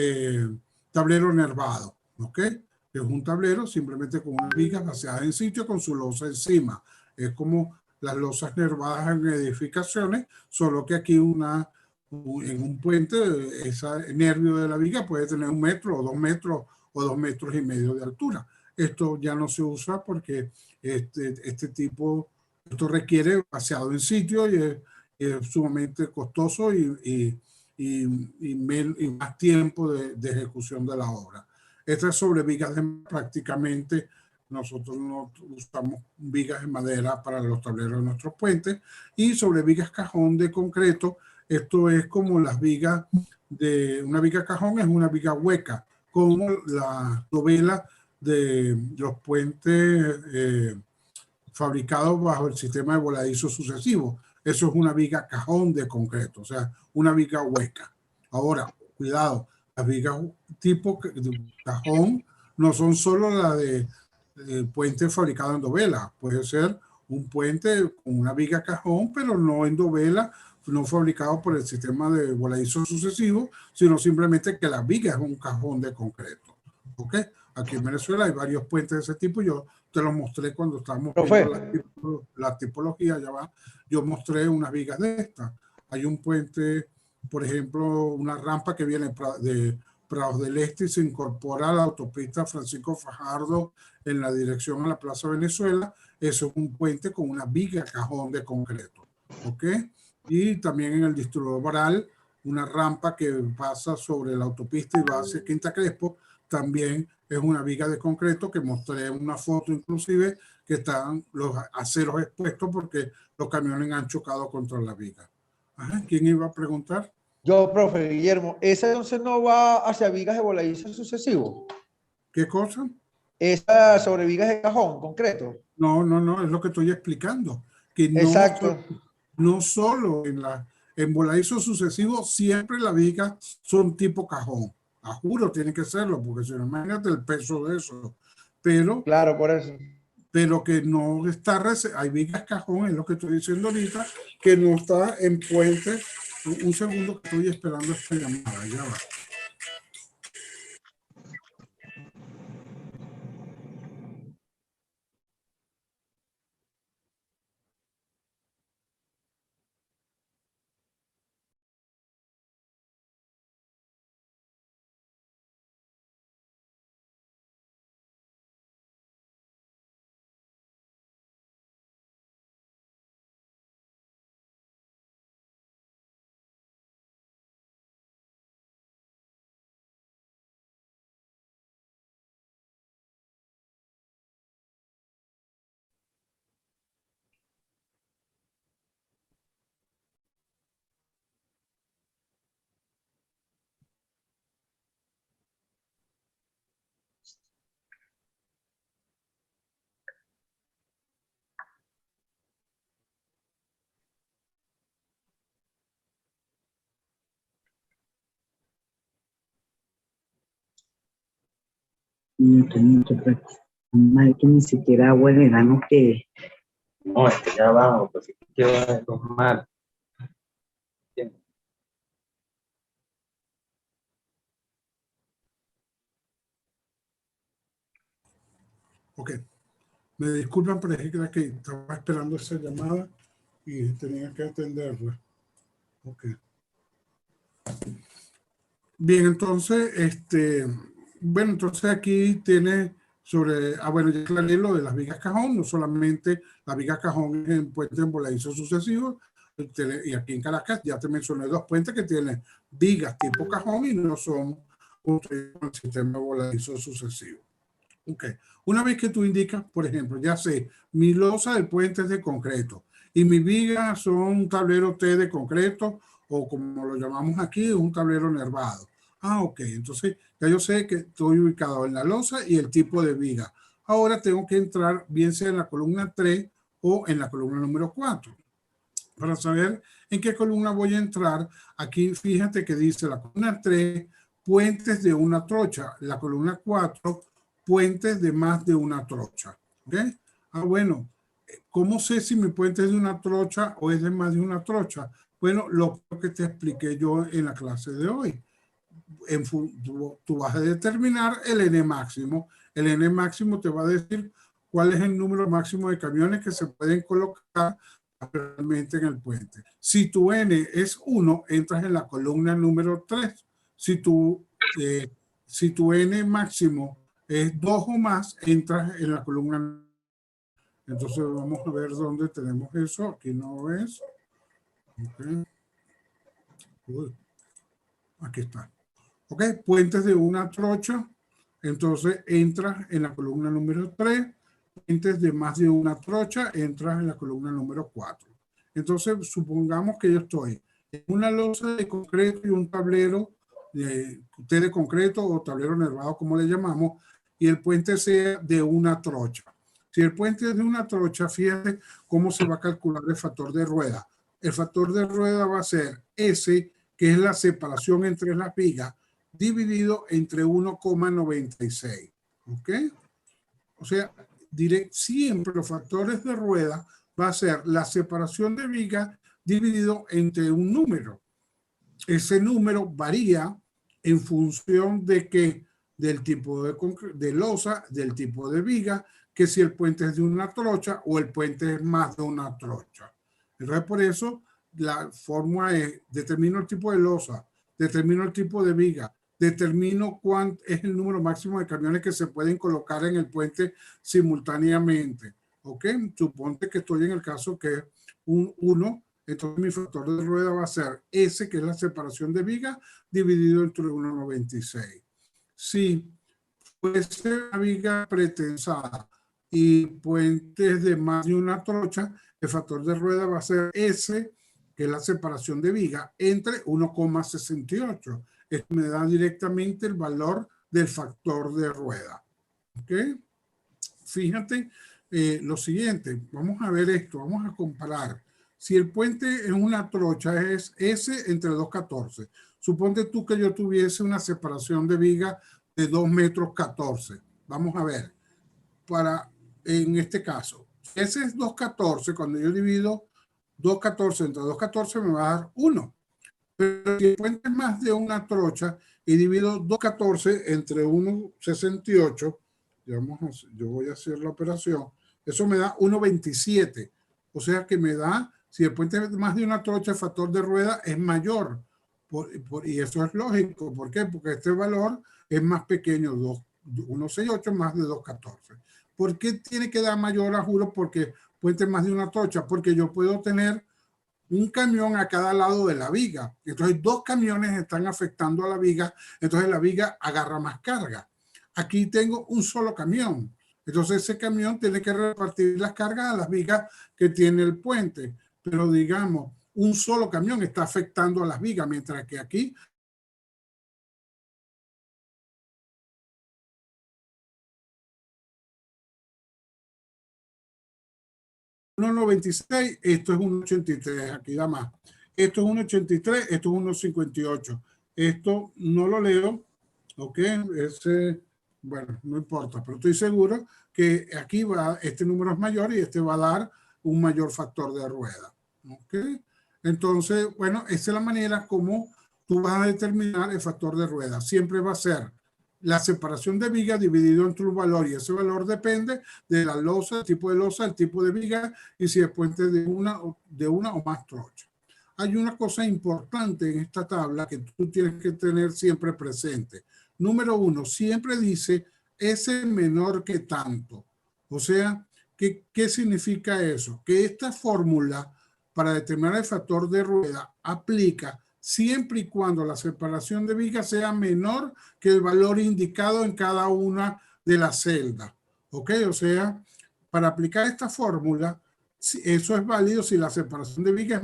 tablero nervado. Ok, es un tablero simplemente con unas vigas vaciadas en sitio con su losa encima. Es como las losas nervadas en edificaciones, solo que aquí en un puente, ese nervio de la viga puede tener 1 metro o 2 metros o 2 metros y medio de altura. Esto ya no se usa porque esto requiere vaciado en sitio y es sumamente costoso y más tiempo de ejecución de la obra. Esta es sobre vigas prácticamente. Nosotros no usamos vigas de madera para los tableros de nuestros puentes, y sobre vigas cajón de concreto. Esto es como las vigas de una viga cajón, es una viga hueca, como la dovela de los puentes fabricados bajo el sistema de voladizo sucesivo. Eso es una viga cajón de concreto, o sea, una viga hueca. Ahora, cuidado, las vigas tipo cajón no son solo las de puente fabricado en dovela. Puede ser un puente con una viga cajón, pero no en dovela, no fabricado por el sistema de voladizo sucesivo, sino simplemente que la viga es un cajón de concreto. ¿Ok? Aquí en Venezuela hay varios puentes de ese tipo. Yo te los mostré cuando estábamos viendo la tipología. Ya va. Yo mostré unas vigas de estas. Hay un puente, por ejemplo, una rampa que viene de Prados del Este y se incorpora a la autopista Francisco Fajardo en la dirección a la Plaza Venezuela. Eso es un puente con una viga cajón de concreto. ¿Ok? Y también en el distrito Baral, una rampa que pasa sobre la autopista y va hacia Quinta Crespo, también es una viga de concreto, que mostré una foto inclusive que están los aceros expuestos porque los camiones han chocado contra la viga. Ajá, ¿quién iba a preguntar? Yo, profe Guillermo, ¿esa entonces no va hacia vigas de voladizo sucesivo? ¿Qué cosa? ¿Esa sobre vigas de cajón, concreto? No, es lo que estoy explicando. Que Exacto. no solo en voladizo sucesivo siempre las vigas son tipo cajón. A juro tiene que serlo, porque si no, imagínate el peso de eso. Claro, por eso. Pero que no está, hay vigas cajón, es lo que estoy diciendo ahorita, que no está en puente. Un segundo que estoy esperando esta llamada, ya va. Mucho práctica. Mal que ni siquiera agua le dan que. No, es que ya abajo, pues si queda normal. Ok. Me disculpan, pero es que estaba esperando esa llamada y tenía que atenderla. Ok. Bien, entonces, bueno, entonces aquí tiene sobre, bueno, ya aclaré lo de las vigas cajón, no solamente las vigas cajón en puentes voladizos sucesivos, y aquí en Caracas ya te mencioné dos puentes que tienen vigas tipo cajón y no son construidos con el sistema voladizo sucesivo. Ok, una vez que tú indicas, por ejemplo, ya sé, mi losa del puente es de concreto y mi viga son un tablero T de concreto o como lo llamamos aquí, un tablero nervado. Ah, ok, entonces ya yo sé que estoy ubicado en la losa y el tipo de viga. Ahora tengo que entrar bien sea en la columna 3 o en la columna número 4. Para saber en qué columna voy a entrar, aquí fíjate que dice la columna 3, puentes de una trocha. La columna 4, puentes de más de una trocha. ¿Ok? Ah, bueno, ¿cómo sé si mi puente es de una trocha o es de más de una trocha? Bueno, lo que te expliqué yo en la clase de hoy. Tú vas a determinar el N máximo. El N máximo te va a decir cuál es el número máximo de camiones que se pueden colocar realmente en el puente. Si tu N es 1, entras en la columna número 3. Si tu N máximo es 2 o más, entras en la columna. Entonces vamos a ver dónde tenemos eso. Aquí no ves. Okay. Aquí está. Ok, puentes de una trocha. Entonces entras en la columna número 3. Puentes de más de una trocha, entras en la columna número 4. Entonces, supongamos que yo estoy en una losa de concreto y un tablero de concreto o tablero nervado, como le llamamos, y el puente sea de una trocha. Si el puente es de una trocha, fíjate cómo se va a calcular el factor de rueda. El factor de rueda va a ser S, que es la separación entre las vigas, dividido entre 1,96. ¿Ok? O sea, siempre los factores de rueda va a ser la separación de vigas dividido entre un número. Ese número varía en función de que del tipo de losa, del tipo de viga, que si el puente es de una trocha o el puente es más de una trocha. Entonces, por eso la fórmula es, determino el tipo de losa, determino el tipo de viga, determino cuánto es el número máximo de camiones que se pueden colocar en el puente simultáneamente. ¿Ok? Suponte que estoy en el caso que es un 1, entonces mi factor de rueda va a ser S, que es la separación de viga, dividido entre 1,96. Si fuese una viga pretensada y puentes de más de una trocha, el factor de rueda va a ser S, que es la separación de viga, entre 1,68. Esto me da directamente el valor del factor de rueda. ¿Ok? Fíjate lo siguiente. Vamos a ver esto. Vamos a comparar. Si el puente en una trocha es S entre 2,14. Suponte tú que yo tuviese una separación de viga de 2,14 metros. Vamos a ver. En este caso, ese es 2,14. Cuando yo divido 2,14 entre 2,14 me va a dar 1. Pero si el puente es más de una trocha y divido 2,14 entre 1,68, yo voy a hacer la operación, eso me da 1,27. O sea que me da, si el puente es más de una trocha, el factor de rueda es mayor. Y eso es lógico. ¿Por qué? Porque este valor es más pequeño, 1,68 más de 2,14. ¿Por qué tiene que dar mayor a juro? Porque puente más de una trocha, porque yo puedo tener un camión a cada lado de la viga. Entonces, dos camiones están afectando a la viga, entonces la viga agarra más carga. Aquí tengo un solo camión. Entonces, ese camión tiene que repartir las cargas a las vigas que tiene el puente. Pero digamos, un solo camión está afectando a las vigas, mientras que aquí 1,96, esto es 1,83, aquí da más. Esto es 1,83, esto es 1,58. Esto no lo leo, ¿ok? Ese bueno, no importa, pero estoy seguro que aquí este número es mayor y este va a dar un mayor factor de rueda. ¿Ok? Entonces, bueno, esa es la manera como tú vas a determinar el factor de rueda. Siempre va a ser la separación de viga dividido entre un valor, y ese valor depende de la losa, el tipo de losa, el tipo de viga y si es puente de una o más trochas. Hay una cosa importante en esta tabla que tú tienes que tener siempre presente. Número 1, siempre dice S menor que tanto. O sea, ¿qué significa eso? Que esta fórmula para determinar el factor de rueda aplica siempre y cuando la separación de vigas sea menor que el valor indicado en cada una de las celdas. ¿Ok? O sea, para aplicar esta fórmula, eso es válido si la separación de vigas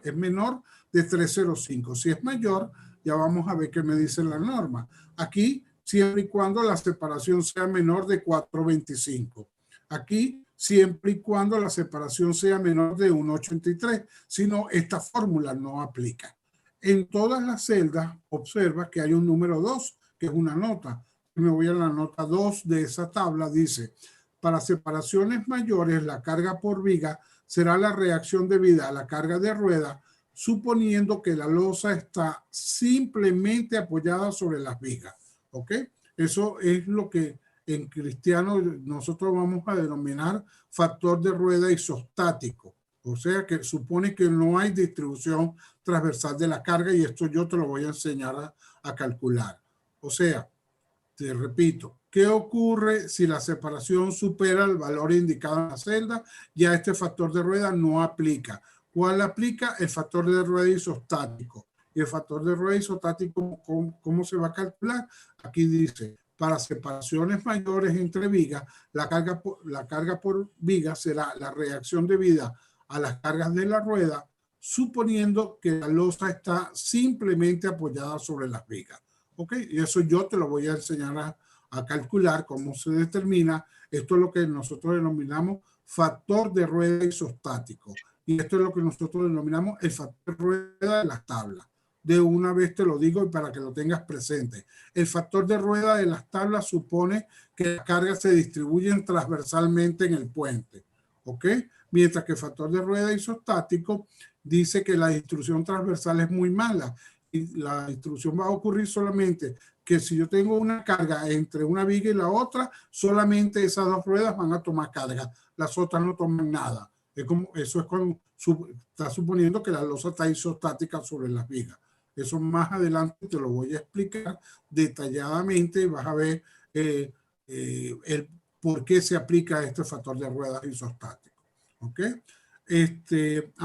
es menor de 305. Si es mayor, ya vamos a ver qué me dice la norma. Aquí, siempre y cuando la separación sea menor de 425. Aquí, siempre y cuando la separación sea menor de 1,83. Si no, esta fórmula no aplica. En todas las celdas, observa que hay un número 2, que es una nota. Me voy a la nota 2 de esa tabla. Dice, para separaciones mayores, la carga por viga será la reacción debida a la carga de rueda, suponiendo que la losa está simplemente apoyada sobre las vigas. ¿Ok? Eso es lo que en cristiano nosotros vamos a denominar factor de rueda isostático. O sea que supone que no hay distribución transversal de la carga, y esto yo te lo voy a enseñar a calcular. O sea, te repito, ¿qué ocurre si la separación supera el valor indicado en la celda? Ya este factor de rueda no aplica. ¿Cuál aplica? El factor de rueda isostático. Y el factor de rueda isostático, ¿cómo se va a calcular? Aquí dice, para separaciones mayores entre vigas, la carga por viga será la reacción debida a las cargas de la rueda, suponiendo que la losa está simplemente apoyada sobre las vigas. ¿Ok? Y eso yo te lo voy a enseñar a calcular cómo se determina. Esto es lo que nosotros denominamos factor de rueda isostático. Y esto es lo que nosotros denominamos el factor de rueda de las tablas. De una vez te lo digo y para que lo tengas presente. El factor de rueda de las tablas supone que las cargas se distribuyen transversalmente en el puente. ¿Ok? Mientras que el factor de rueda isostático dice que la distribución transversal es muy mala. Y la distribución va a ocurrir solamente que si yo tengo una carga entre una viga y la otra, solamente esas dos ruedas van a tomar carga. Las otras no toman nada. Eso es cuando está suponiendo que la losa está isostática sobre las vigas. Eso más adelante te lo voy a explicar detalladamente y vas a ver el por qué se aplica este factor de ruedas isostático. ¿Ok?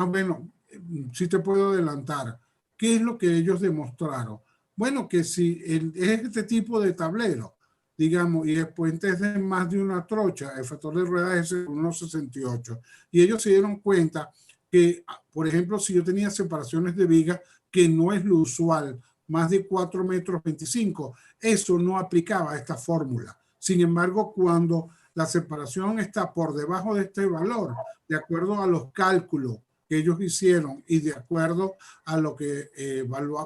Bueno, sí te puedo adelantar. ¿Qué es lo que ellos demostraron? Bueno, que si es este tipo de tablero, digamos, y el puente es de más de una trocha, el factor de rueda es 1,68. Y ellos se dieron cuenta que, por ejemplo, si yo tenía separaciones de vigas, que no es lo usual, más de 4,25 metros, eso no aplicaba a esta fórmula. Sin embargo, cuando la separación está por debajo de este valor, de acuerdo a los cálculos que ellos hicieron y de acuerdo a lo que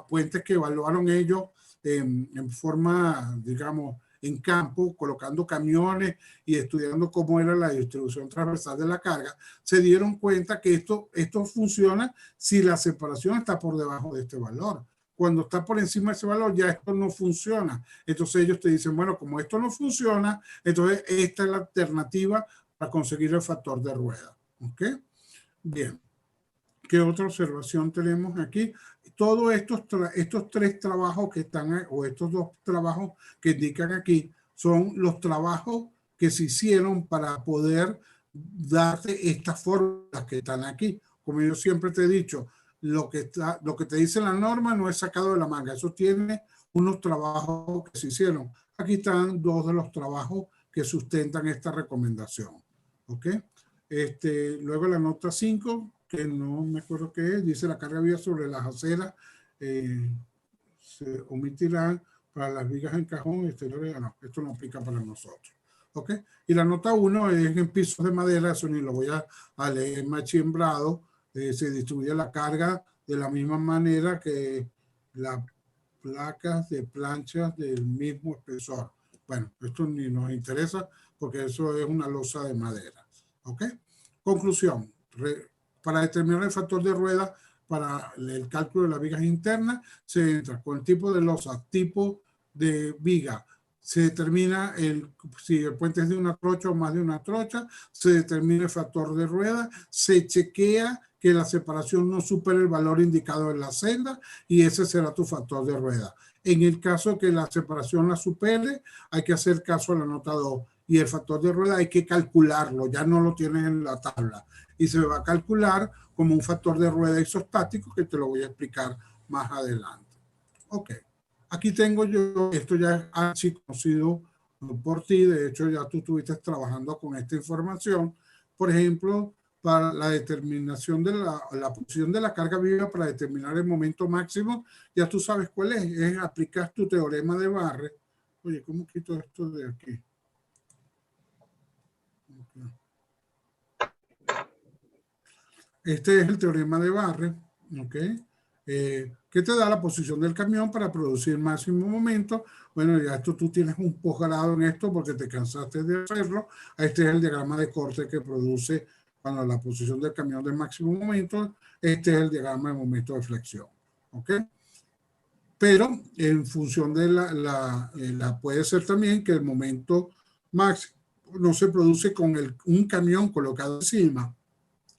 puentes que evaluaron ellos en forma, digamos, en campo, colocando camiones y estudiando cómo era la distribución transversal de la carga, se dieron cuenta que esto funciona si la separación está por debajo de este valor. Cuando está por encima de ese valor, ya esto no funciona. Entonces ellos te dicen, bueno, como esto no funciona, entonces esta es la alternativa para conseguir el factor de rueda. ¿Ok? Bien. ¿Qué otra observación tenemos aquí? Todos estos tres trabajos que están, o estos dos trabajos que indican aquí, son los trabajos que se hicieron para poder darte estas fórmulas que están aquí. Como yo siempre te he dicho, lo que te dice la norma no es sacado de la manga. Eso tiene unos trabajos que se hicieron. Aquí están dos de los trabajos que sustentan esta recomendación. ¿Ok? Luego la nota 5, que no me acuerdo qué es, dice la carga viva sobre las aceras se omitirán para las vigas en cajón exteriores. No, esto no aplica para nosotros. ¿Ok? Y la nota 1 es en pisos de madera, eso ni lo voy a leer, machimbrado. Se distribuye la carga de la misma manera que las placas de planchas del mismo espesor. Bueno, esto ni nos interesa porque eso es una losa de madera. ¿Ok? Conclusión. Para determinar el factor de rueda para el cálculo de las vigas internas, se entra con el tipo de losa, tipo de viga. Se determina si el puente es de una trocha o más de una trocha, se determina el factor de rueda, se chequea que la separación no supere el valor indicado en la celda y ese será tu factor de rueda. En el caso que la separación la supere, hay que hacer caso al anotador y el factor de rueda hay que calcularlo, ya no lo tienes en la tabla y se va a calcular como un factor de rueda isostático que te lo voy a explicar más adelante. Ok. Aquí tengo yo, esto ya es así conocido por ti, de hecho ya tú estuviste trabajando con esta información, por ejemplo, para la determinación de la posición de la carga viva para determinar el momento máximo, ya tú sabes cuál es aplicar tu teorema de Barre. Oye, ¿cómo quito esto de aquí? Este es el teorema de Barre, ¿ok? Que te da la posición del camión para producir máximo momento. Bueno, ya esto tú tienes un posgrado en esto porque te cansaste de hacerlo. Este es el diagrama de corte que produce cuando la posición del camión de máximo momento. Este es el diagrama de momento de flexión, ¿ok? Pero en función de puede ser también que el momento máximo no se produce con un camión colocado encima,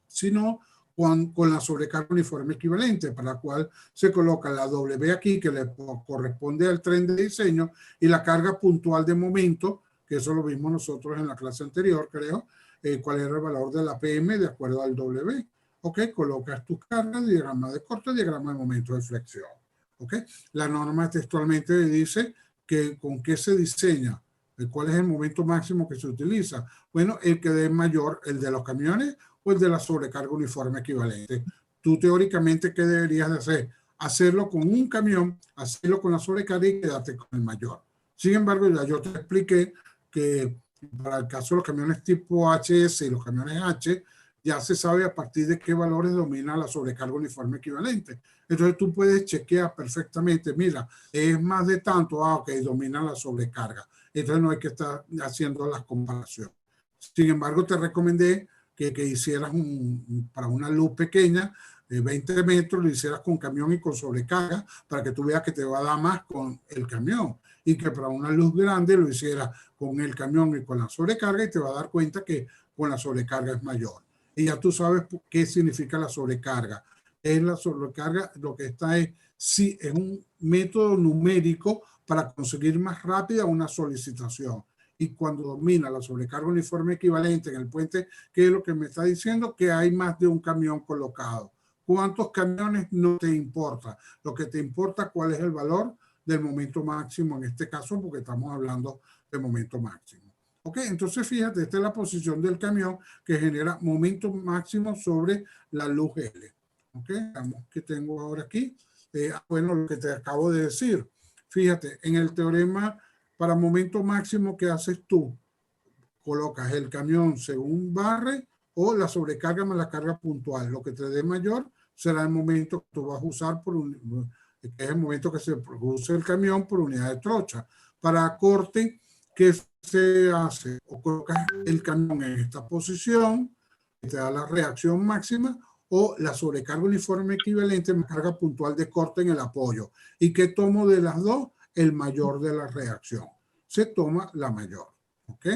sino con la sobrecarga uniforme equivalente, para la cual se coloca la W aquí, que le corresponde al tren de diseño, y la carga puntual de momento, que eso lo vimos nosotros en la clase anterior, creo, cuál era el valor de la PM de acuerdo al W. Ok, colocas tus cargas, diagrama de corte, diagrama de momento de flexión. Ok, la norma textualmente dice que con qué se diseña, cuál es el momento máximo que se utiliza. Bueno, el que dé mayor, el de los camiones o el de la sobrecarga uniforme equivalente. Tú teóricamente, ¿qué deberías de hacer? Hacerlo con un camión, hacerlo con la sobrecarga y quedarte con el mayor. Sin embargo, ya yo te expliqué que para el caso de los camiones tipo HS y los camiones H, ya se sabe a partir de qué valores domina la sobrecarga uniforme equivalente. Entonces tú puedes chequear perfectamente, mira, es más de tanto, ok, domina la sobrecarga. Entonces no hay que estar haciendo las comparaciones. Sin embargo, te recomendé que hicieras para una luz pequeña de 20 metros, lo hicieras con camión y con sobrecarga para que tú veas que te va a dar más con el camión, y que para una luz grande lo hicieras con el camión y con la sobrecarga y te va a dar cuenta que con la sobrecarga es mayor. Y ya tú sabes qué significa la sobrecarga. Es la sobrecarga, lo que está es un método numérico para conseguir más rápida una solicitación. Y cuando domina la sobrecarga uniforme equivalente en el puente, ¿qué es lo que me está diciendo? Que hay más de un camión colocado. ¿Cuántos camiones? No te importa. Lo que te importa, cuál es el valor del momento máximo en este caso, porque estamos hablando de momento máximo. Ok, entonces fíjate, esta es la posición del camión que genera momento máximo sobre la luz L. Ok, veamos qué tengo ahora aquí. Bueno, lo que te acabo de decir. Fíjate, en el teorema para momento máximo, ¿qué haces tú? Colocas el camión según Barre o la sobrecarga más la carga puntual. Lo que te dé mayor será el momento que tú vas a usar, que es el momento que se produce el camión por unidad de trocha. Para corte, ¿qué se hace? O colocas el camión en esta posición, que te da la reacción máxima, o la sobrecarga uniforme equivalente más carga puntual de corte en el apoyo. ¿Y qué tomo de las dos? El mayor de la reacción. Se toma la mayor. ¿Ok?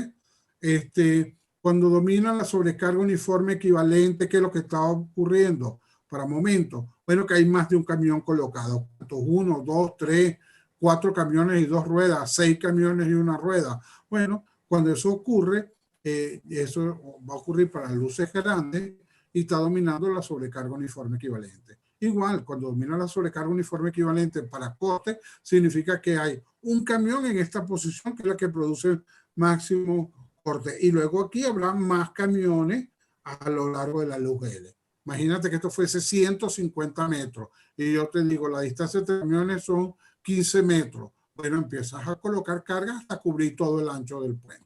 Cuando domina la sobrecarga uniforme equivalente, ¿qué es lo que está ocurriendo? Para momentos, bueno, que hay más de un camión colocado. 1, 2, 3, 4 camiones y 2 ruedas, 6 camiones y una rueda. Bueno, cuando eso ocurre, eso va a ocurrir para luces grandes y está dominando la sobrecarga uniforme equivalente. Igual, cuando domina la sobrecarga uniforme equivalente para corte, significa que hay un camión en esta posición que es la que produce máximo corte. Y luego aquí habrá más camiones a lo largo de la luz L. Imagínate que esto fuese 150 metros y yo te digo, la distancia de camiones son 15 metros. Bueno, empiezas a colocar cargas hasta cubrir todo el ancho del puente.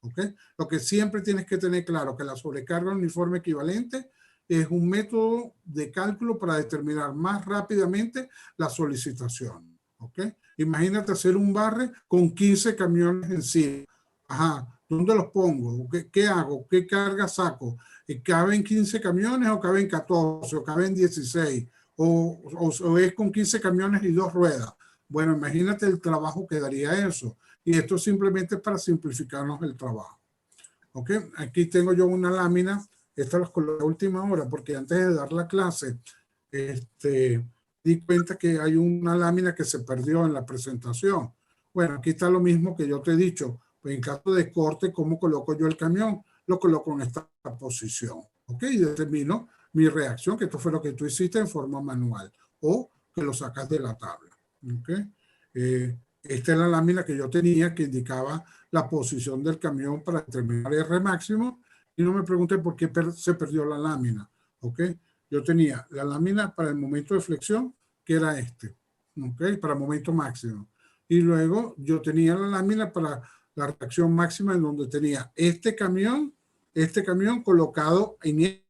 ¿Ok? Lo que siempre tienes que tener claro que la sobrecarga uniforme equivalente es un método de cálculo para determinar más rápidamente la solicitación. ¿ok? Imagínate hacer un barre con 15 camiones encima. Ajá, ¿dónde los pongo? ¿Qué hago? ¿Qué carga saco? ¿Caben 15 camiones o caben 14 o caben 16? ¿O es con 15 camiones y 2 ruedas? Bueno, imagínate el trabajo que daría eso. Y esto simplemente es para simplificarnos el trabajo. ¿Ok? Aquí tengo yo una lámina. Esta la coloqué a última hora porque antes de dar la clase, di cuenta que hay una lámina que se perdió en la presentación. Bueno, aquí está lo mismo que yo te he dicho. Pues en caso de corte, ¿cómo coloco yo el camión? Lo coloco en esta posición. ¿Ok? Y determino mi reacción, que esto fue lo que tú hiciste en forma manual. O que lo sacas de la tabla. ¿Ok? Esta es la lámina que yo tenía que indicaba la posición del camión para determinar R máximo. Y no me pregunté por qué se perdió la lámina. ¿Ok? Yo tenía la lámina para el momento de flexión, que era este, ¿ok? Para momento máximo. Y luego yo tenía la lámina para la reacción máxima, en donde tenía este camión colocado en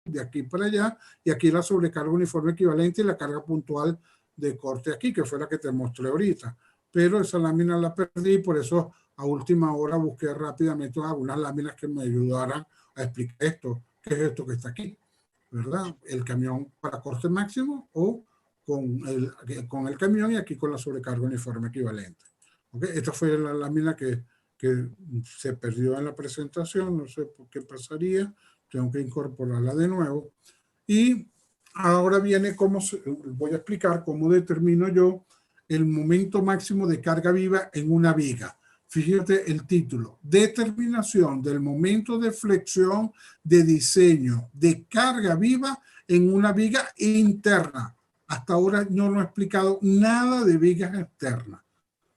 de aquí para allá, y aquí la sobrecarga uniforme equivalente y la carga puntual de corte aquí, que fue la que te mostré ahorita. Pero esa lámina la perdí, por eso a última hora busqué rápidamente algunas láminas que me ayudaran a explicar esto, qué es esto que está aquí, ¿verdad? El camión para corte máximo o con el camión, y aquí con la sobrecarga uniforme equivalente. ¿Okay? Esta fue la lámina que se perdió en la presentación, no sé por qué pasaría, tengo que incorporarla de nuevo. Y ahora viene voy a explicar cómo determino yo el momento máximo de carga viva en una viga. Fíjate el título: determinación del momento de flexión de diseño de carga viva en una viga interna. Hasta ahora no he explicado nada de vigas externas.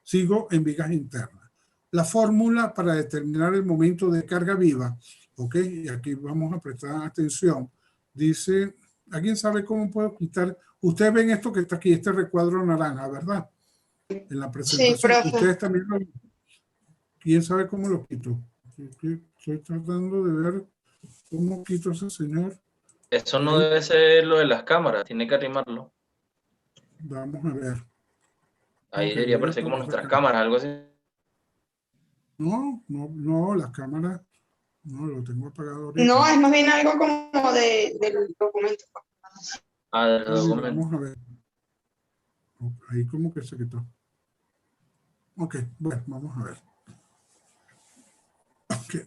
Sigo en vigas internas. La fórmula para determinar el momento de carga viva, ok, y aquí vamos a prestar atención. Dice, ¿alguien sabe cómo puedo quitar? Ustedes ven esto que está aquí, este recuadro naranja, ¿verdad? En la presentación. Sí, profe. Ustedes también lo... ¿Quién sabe cómo lo quito? Estoy tratando de ver cómo quito a ese señor. Eso no debe ser lo de las cámaras, tiene que arrimarlo. Vamos a ver. Ahí Ok, debería voy a aparecer como apagar nuestras acá. cámaras, algo así. No, las cámaras, no, lo tengo apagado ahorita. No, es más bien algo como del documento. Ah, del Ay, documento. vamos a ver. Ahí como que se quitó. Ok, bueno, vamos a ver. Okay.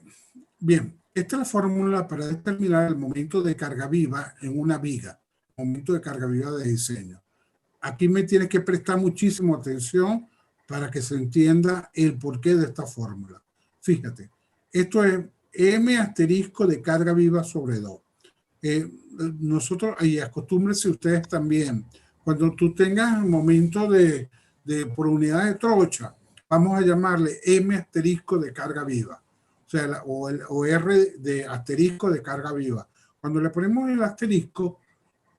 Bien, esta es la fórmula para determinar el momento de carga viva en una viga. Momento de carga viva de diseño. Aquí me tienes que prestar muchísima atención para que se entienda el porqué de esta fórmula. Fíjate, esto es M asterisco de carga viva sobre 2. Nosotros, y acostúmbrense ustedes también, cuando tú tengas un momento de por unidad de trocha, vamos a llamarle M asterisco de carga viva, o sea, o R de asterisco de carga viva. Cuando le ponemos el asterisco,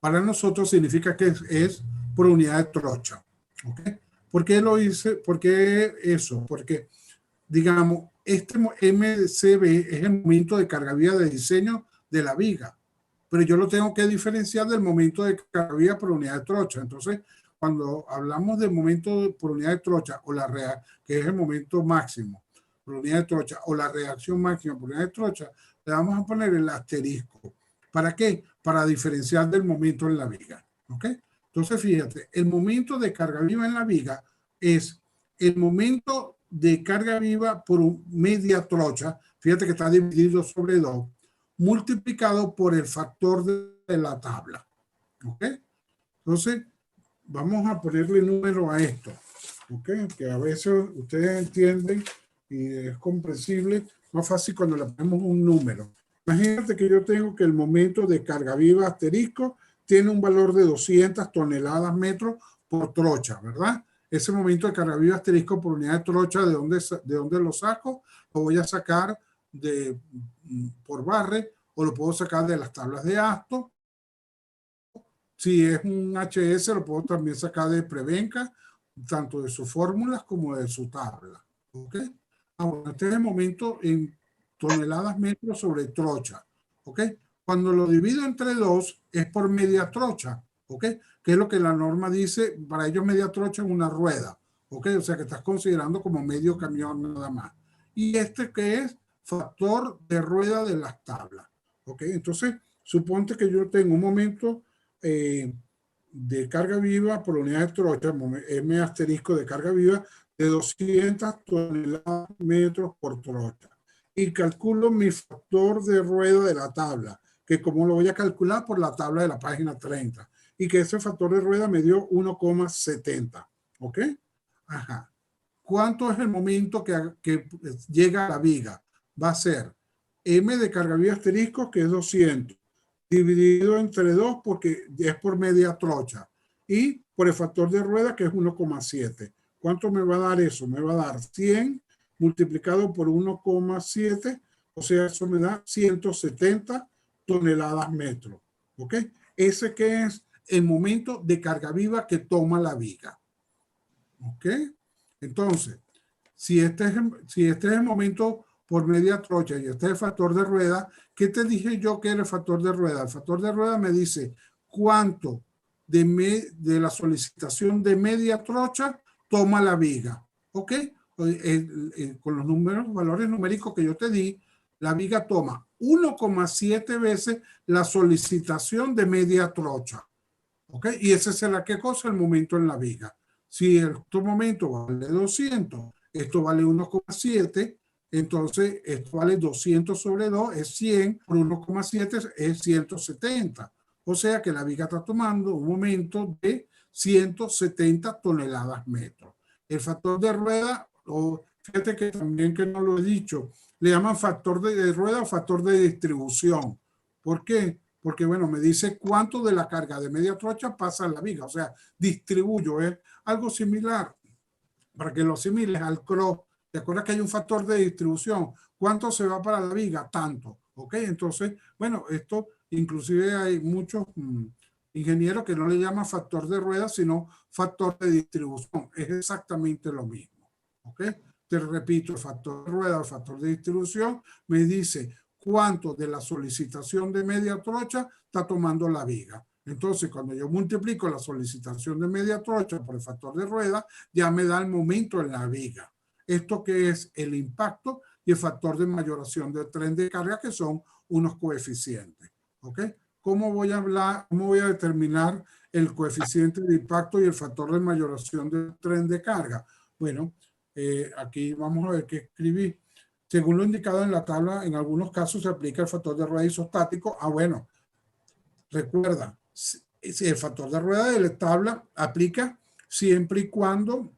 para nosotros significa que es por unidad de trocha. ¿Okay? ¿Por qué lo hice? ¿Por qué eso? Porque, digamos, este MCB es el momento de carga viva de diseño de la viga, pero yo lo tengo que diferenciar del momento de carga viva por unidad de trocha. Entonces, cuando hablamos de momento por unidad de trocha, o que es el momento máximo por unidad de trocha, o la reacción máxima por unidad de trocha, le vamos a poner el asterisco. ¿Para qué? Para diferenciar del momento en la viga. ¿Ok? Entonces, fíjate, el momento de carga viva en la viga es el momento de carga viva por media trocha, fíjate que está dividido sobre 2, multiplicado por el factor de la tabla. ¿Ok? Entonces, vamos a ponerle número a esto. ¿Ok? Que a veces ustedes entienden y es comprensible, más fácil cuando le ponemos un número. Imagínate que yo tengo que el momento de carga viva asterisco tiene un valor de 200 toneladas metros por trocha, ¿verdad? Ese momento de carga viva asterisco por unidad de trocha, ¿de dónde lo saco? Lo voy a sacar por barre, o lo puedo sacar de las tablas de Asto. Si es un HS, lo puedo también sacar de Prevenca, tanto de sus fórmulas como de su tabla. ¿Ok? Ahora, este es el momento en toneladas metros sobre trocha. ¿Ok? Cuando lo divido entre 2 es por media trocha. ¿ok? Que es lo que la norma dice, para ellos media trocha es una rueda, ¿ok? O sea que estás considerando como medio camión nada más. Y este que es factor de rueda de las tablas, ¿ok? Entonces, suponte que yo tengo un momento de carga viva por unidad de trocha, M asterisco de carga viva, de 200 toneladas metros por trocha. Y calculo mi factor de rueda de la tabla, que como lo voy a calcular por la tabla de la página 30, y que ese factor de rueda me dio 1,70, ¿ok? Ajá. ¿Cuánto es el momento que llega a la viga? Va a ser M de carga viva asterisco, que es 200, dividido entre 2 porque es por media trocha, y por el factor de rueda, que es 1,7. ¿Cuánto me va a dar eso? Me va a dar 100 multiplicado por 1,7, o sea, eso me da 170 toneladas metros, ¿ok? Ese que es el momento de carga viva que toma la viga, ¿ok? Entonces, si este es el momento por media trocha y este es el factor de rueda, ¿qué te dije yo que era el factor de rueda? El factor de rueda me dice cuánto de la solicitación de media trocha toma la viga, ¿ok? Con los valores numéricos que yo te di, la viga toma 1,7 veces la solicitación de media trocha, ¿ok? Y ese será qué cosa, el momento en la viga. Si el momento vale 200, esto vale 1,7, entonces esto vale 200 sobre 2, es 100, por 1,7 es 170. O sea que la viga está tomando un momento de 170 toneladas metros. El factor de rueda, fíjate que también que no lo he dicho, le llaman factor de rueda o factor de distribución. ¿Por qué? Porque, bueno, me dice cuánto de la carga de media trocha pasa a la viga. O sea, distribuyo. Es algo similar, para que lo asimiles al cross. ¿Te acuerdas que hay un factor de distribución? ¿Cuánto se va para la viga? Tanto. ¿Ok? Entonces, bueno, esto inclusive hay muchos ingenieros que no le llaman factor de rueda, sino factor de distribución. Es exactamente lo mismo. ¿Ok? Te repito, el factor de rueda, el factor de distribución, me dice cuánto de la solicitación de media trocha está tomando la viga. Entonces, cuando yo multiplico la solicitación de media trocha por el factor de rueda, ya me da el momento en la viga. Esto que es el impacto y el factor de mayoración del tren de carga, que son unos coeficientes. ¿Ok? ¿Cómo voy a determinar el coeficiente de impacto y el factor de mayoración del tren de carga? Bueno, aquí vamos a ver qué escribí. Según lo indicado en la tabla, en algunos casos se aplica el factor de rueda isostático. Bueno, recuerda, si el factor de rueda de la tabla aplica siempre y cuando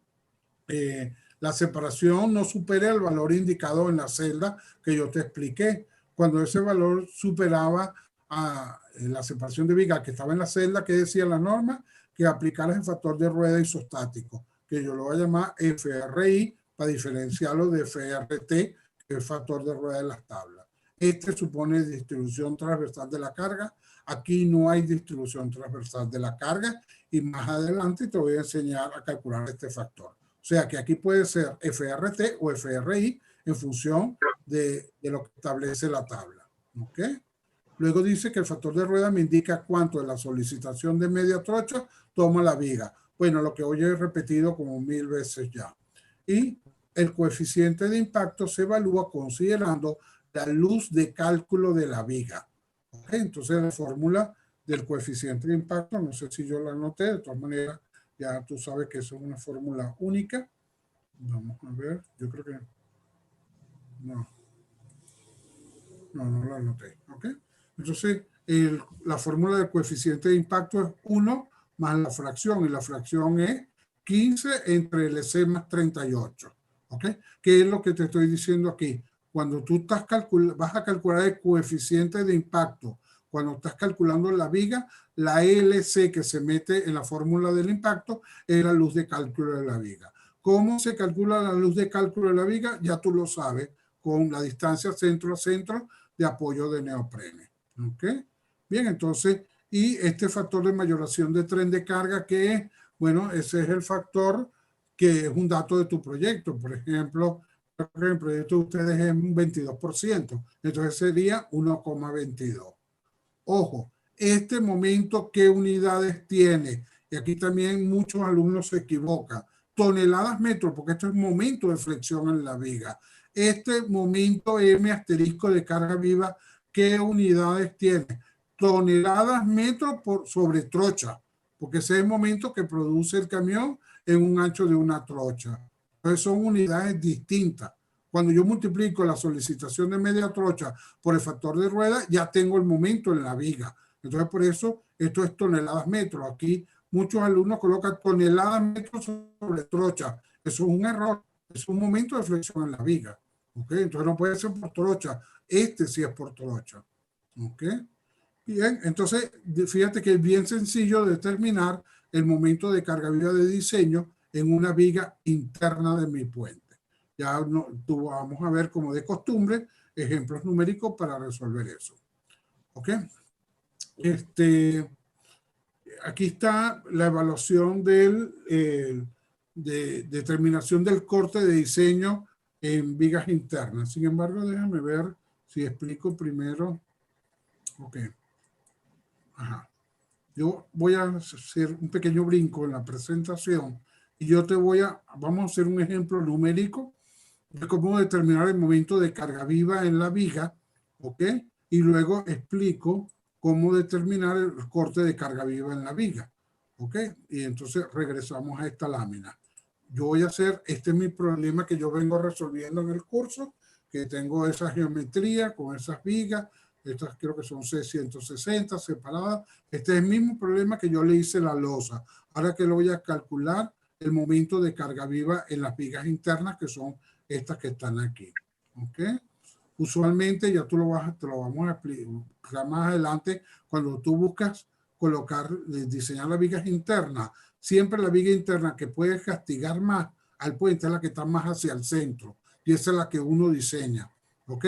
la separación no supere el valor indicado en la celda que yo te expliqué. Cuando ese valor superaba a la separación de viga que estaba en la celda, que decía la norma, que aplicara el factor de rueda isostático, que yo lo voy a llamar FRI para diferenciarlo de FRT, que es el factor de rueda de las tablas. Este supone distribución transversal de la carga. Aquí no hay distribución transversal de la carga y más adelante te voy a enseñar a calcular este factor. O sea que aquí puede ser FRT o FRI en función de lo que establece la tabla. ¿Ok? Luego dice que el factor de rueda me indica cuánto de la solicitación de media trocha toma la viga. Bueno, lo que hoy he repetido como 1000 veces ya. Y el coeficiente de impacto se evalúa considerando la luz de cálculo de la viga. ¿Okay? Entonces la fórmula del coeficiente de impacto, no sé si yo la anoté, de todas maneras ya tú sabes que eso es una fórmula única. Vamos a ver, yo creo que no la anoté. ¿Ok? Entonces la fórmula del coeficiente de impacto es 1 más la fracción, y la fracción es 15 entre LC más 38. ¿Ok? ¿Qué es lo que te estoy diciendo aquí? Cuando tú vas a calcular el coeficiente de impacto, cuando estás calculando la viga, la LC que se mete en la fórmula del impacto es la luz de cálculo de la viga. ¿Cómo se calcula la luz de cálculo de la viga? Ya tú lo sabes, con la distancia centro a centro de apoyo de neoprene. ¿Ok? Bien, entonces, y este factor de mayoración de tren de carga, que es, bueno, ese es el factor que es un dato de tu proyecto. Por ejemplo, el proyecto de ustedes es un 22%, entonces sería 1,22. Ojo, este momento, ¿qué unidades tiene? Y aquí también muchos alumnos se equivocan. Toneladas metros, porque esto es momento de flexión en la viga. Este momento M asterisco de carga viva, ¿qué unidades tiene? Toneladas metros sobre trocha, porque ese es el momento que produce el camión en un ancho de una trocha. Entonces son unidades distintas. Cuando yo multiplico la solicitación de media trocha por el factor de rueda, ya tengo el momento en la viga. Entonces, por eso, esto es toneladas metros. Aquí muchos alumnos colocan toneladas metros sobre trocha. Eso es un error. Es un momento de flexión en la viga. ¿Okay? Entonces, no puede ser por trocha. Este sí es por trocha. ¿Okay? Bien, entonces, fíjate que es bien sencillo determinar el momento de carga viva de diseño en una viga interna de mi puente. Ya vamos a ver, como de costumbre, ejemplos numéricos para resolver eso. ¿Ok? Aquí está la evaluación de determinación del corte de diseño en vigas internas. Sin embargo, déjame ver si explico primero. Ok. Ajá. Yo voy a hacer un pequeño brinco en la presentación y yo vamos a hacer un ejemplo numérico de cómo determinar el momento de carga viva en la viga, ¿ok? Y luego explico cómo determinar el corte de carga viva en la viga, ¿ok? Y entonces regresamos a esta lámina. Yo voy a hacer, este es mi problema que yo vengo resolviendo en el curso, que tengo esa geometría con esas vigas, estas creo que son C160 separadas. Este es el mismo problema que yo le hice la losa. Ahora que lo voy a calcular el momento de carga viva en las vigas internas, que son estas que están aquí. ¿Ok? Usualmente, ya te lo vamos a explicar más adelante, cuando tú buscas diseñar las vigas internas, siempre la viga interna que puede castigar más al puente es la que está más hacia el centro, y esa es la que uno diseña. ¿Ok?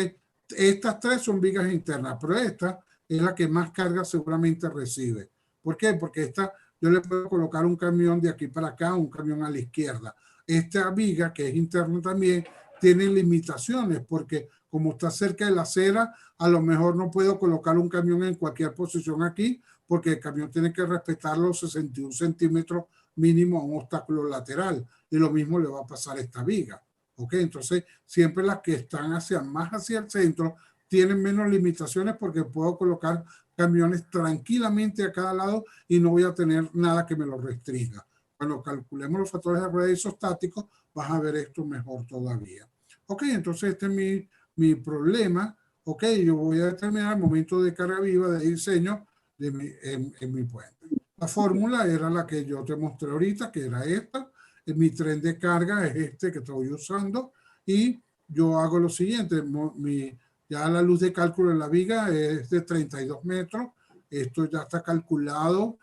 Estas tres son vigas internas, pero esta es la que más carga seguramente recibe. ¿Por qué? Porque esta yo le puedo colocar un camión de aquí para acá, un camión a la izquierda. Esta viga, que es interna también, tiene limitaciones porque como está cerca de la acera, a lo mejor no puedo colocar un camión en cualquier posición aquí porque el camión tiene que respetar los 61 centímetros mínimo a un obstáculo lateral. Y lo mismo le va a pasar a esta viga. ¿Ok? Entonces, siempre las que están más hacia el centro tienen menos limitaciones porque puedo colocar camiones tranquilamente a cada lado y no voy a tener nada que me lo restrinja. Cuando calculemos los factores de rueda isostáticos, vas a ver esto mejor todavía. Ok, entonces este es mi problema. Ok, yo voy a determinar el momento de carga viva de diseño en mi puente. La fórmula era la que yo te mostré ahorita, que era esta. Mi tren de carga es este que estoy usando y yo hago lo siguiente. Ya la luz de cálculo en la viga es de 32 metros. Esto ya está calculado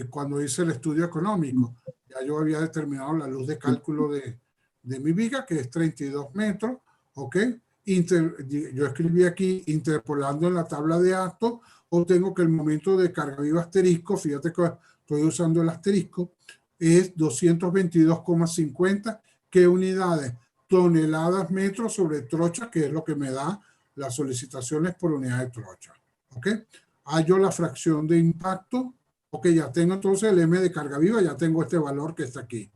cuando hice el estudio económico. Ya yo había determinado la luz de cálculo de mi viga, que es 32 metros. ¿Ok? Yo escribí aquí, interpolando en la tabla de actos, obtengo que el momento de carga viva asterisco, fíjate que estoy usando el asterisco, es 222,50. ¿Qué unidades? Toneladas metros sobre trocha, que es lo que me da las solicitaciones por unidad de trocha. ¿Ok? Hallo la fracción de impacto. Ok, ya tengo entonces el M de carga viva, ya tengo este valor que está aquí.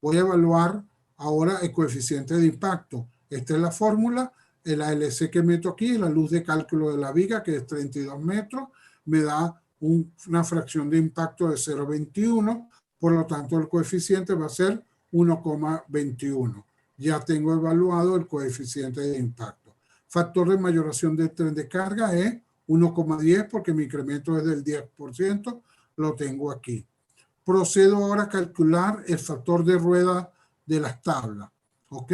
Voy a evaluar ahora el coeficiente de impacto. Esta es la fórmula. El ALC que meto aquí, la luz de cálculo de la viga, que es 32 metros, me da una fracción de impacto de 0,21. Por lo tanto, el coeficiente va a ser 1,21. Ya tengo evaluado el coeficiente de impacto. Factor de mayoración del tren de carga es 1,10 porque mi incremento es del 10%. Lo tengo aquí. Procedo ahora a calcular el factor de rueda de las tablas. ¿Ok?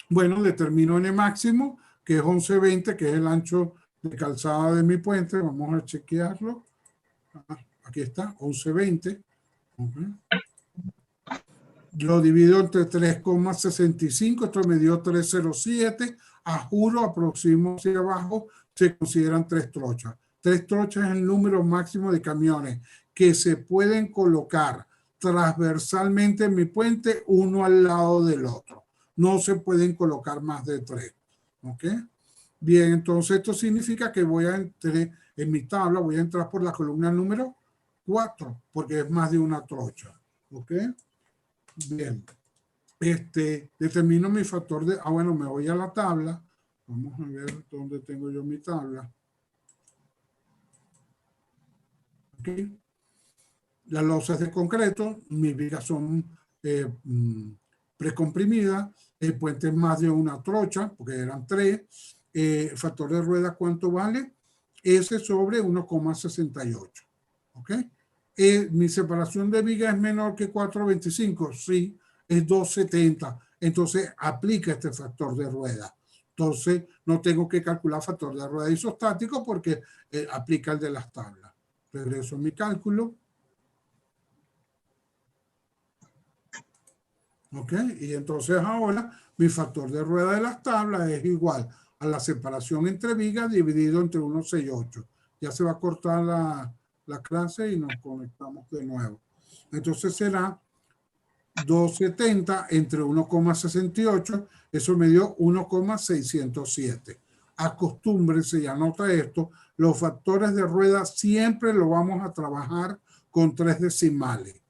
Bueno, determino N máximo, que es 11,20, que es el ancho de calzada de mi puente. Vamos a chequearlo. Aquí está, 11,20. Lo divido entre 3,65. Esto me dio 3,07. A juro, aproximo hacia abajo, se consideran 3 trochas. 3 trochas es el número máximo de camiones que se pueden colocar transversalmente en mi puente, uno al lado del otro. No se pueden colocar más de 3. ¿Ok? Bien, entonces esto significa que voy a entrar en mi tabla, voy a entrar por la columna número 4, porque es más de una trocha. ¿Ok? Bien. Determino mi factor de... bueno, me voy a la tabla. Vamos a ver dónde tengo yo mi tabla. ¿Ok? Las losas de concreto, mis vigas son precomprimidas, el puente es más de una trocha, porque eran 3. Factor de rueda, ¿cuánto vale? S sobre 1,68. ¿Ok? Mi separación de viga es menor que 4,25. Sí, es 2,70. Entonces, aplica este factor de rueda. Entonces, no tengo que calcular factor de rueda isostático porque aplica el de las tablas. Regreso a mi cálculo. ¿Ok? Y entonces ahora mi factor de rueda de las tablas es igual a la separación entre vigas dividido entre 1,68. Ya se va a cortar la clase y nos conectamos de nuevo. Entonces será 2,70 entre 1,68. Eso me dio 1,607. Acostúmbrense y anota esto. Los factores de rueda siempre lo vamos a trabajar con 3 decimales.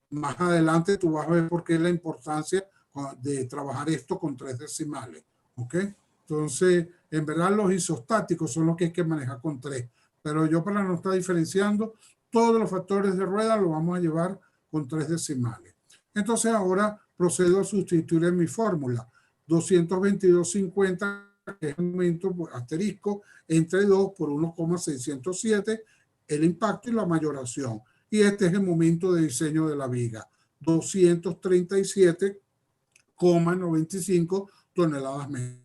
Más adelante tú vas a ver por qué la importancia de trabajar esto con 3 decimales. ¿Ok? Entonces, en verdad los isostáticos son los que hay que manejar con 3. Pero yo, para no estar diferenciando, todos los factores de rueda los vamos a llevar con 3 decimales. Entonces ahora procedo a sustituir en mi fórmula. 222,50, que es el momento asterisco entre 2 por 1,607, el impacto y la mayoración. Y este es el momento de diseño de la viga. 237,95 toneladas menos.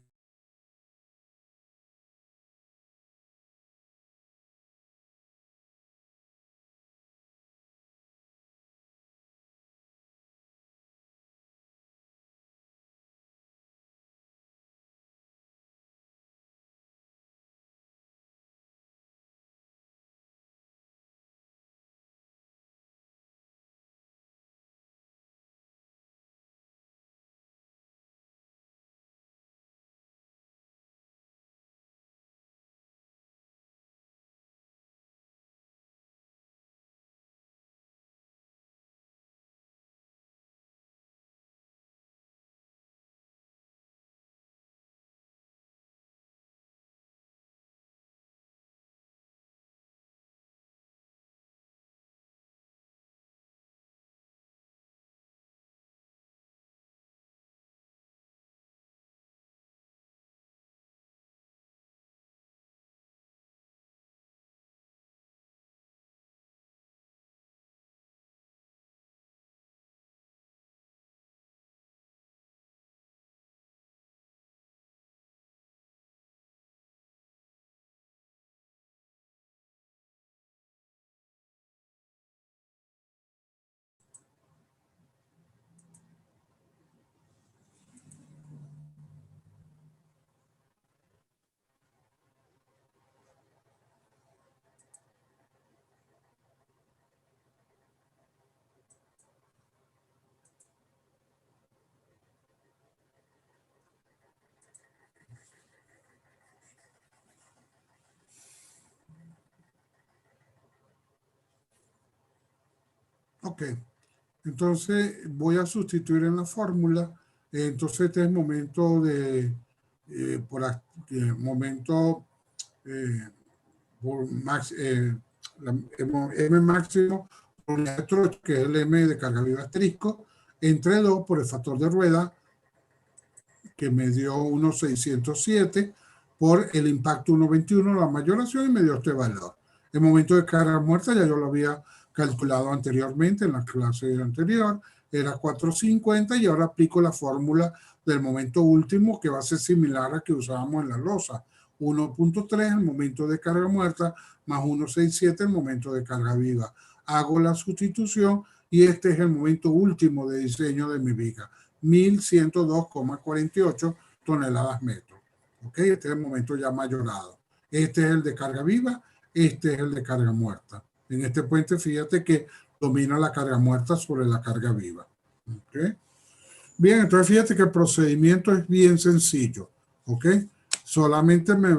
Ok, entonces voy a sustituir en la fórmula. Entonces este es el momento de, M máximo por unidad de trocha, que es el M de carga viva asterisco, entre 2 por el factor de rueda, que me dio 1,607, por el impacto 1,21, la mayoración, y me dio este valor. El momento de carga muerta ya yo lo había calculado anteriormente en la clase anterior, era 4,50, y ahora aplico la fórmula del momento último, que va a ser similar a que usábamos en la losa. 1,3 el momento de carga muerta, más 1,67 el momento de carga viva. Hago la sustitución y este es el momento último de diseño de mi viga. 1.102,48 toneladas metro. ¿Ok? Este es el momento ya mayorado. Este es el de carga viva, este es el de carga muerta. En este puente, fíjate que domina la carga muerta sobre la carga viva. ¿Ok? Bien, entonces fíjate que el procedimiento es bien sencillo. ¿Ok? Solamente me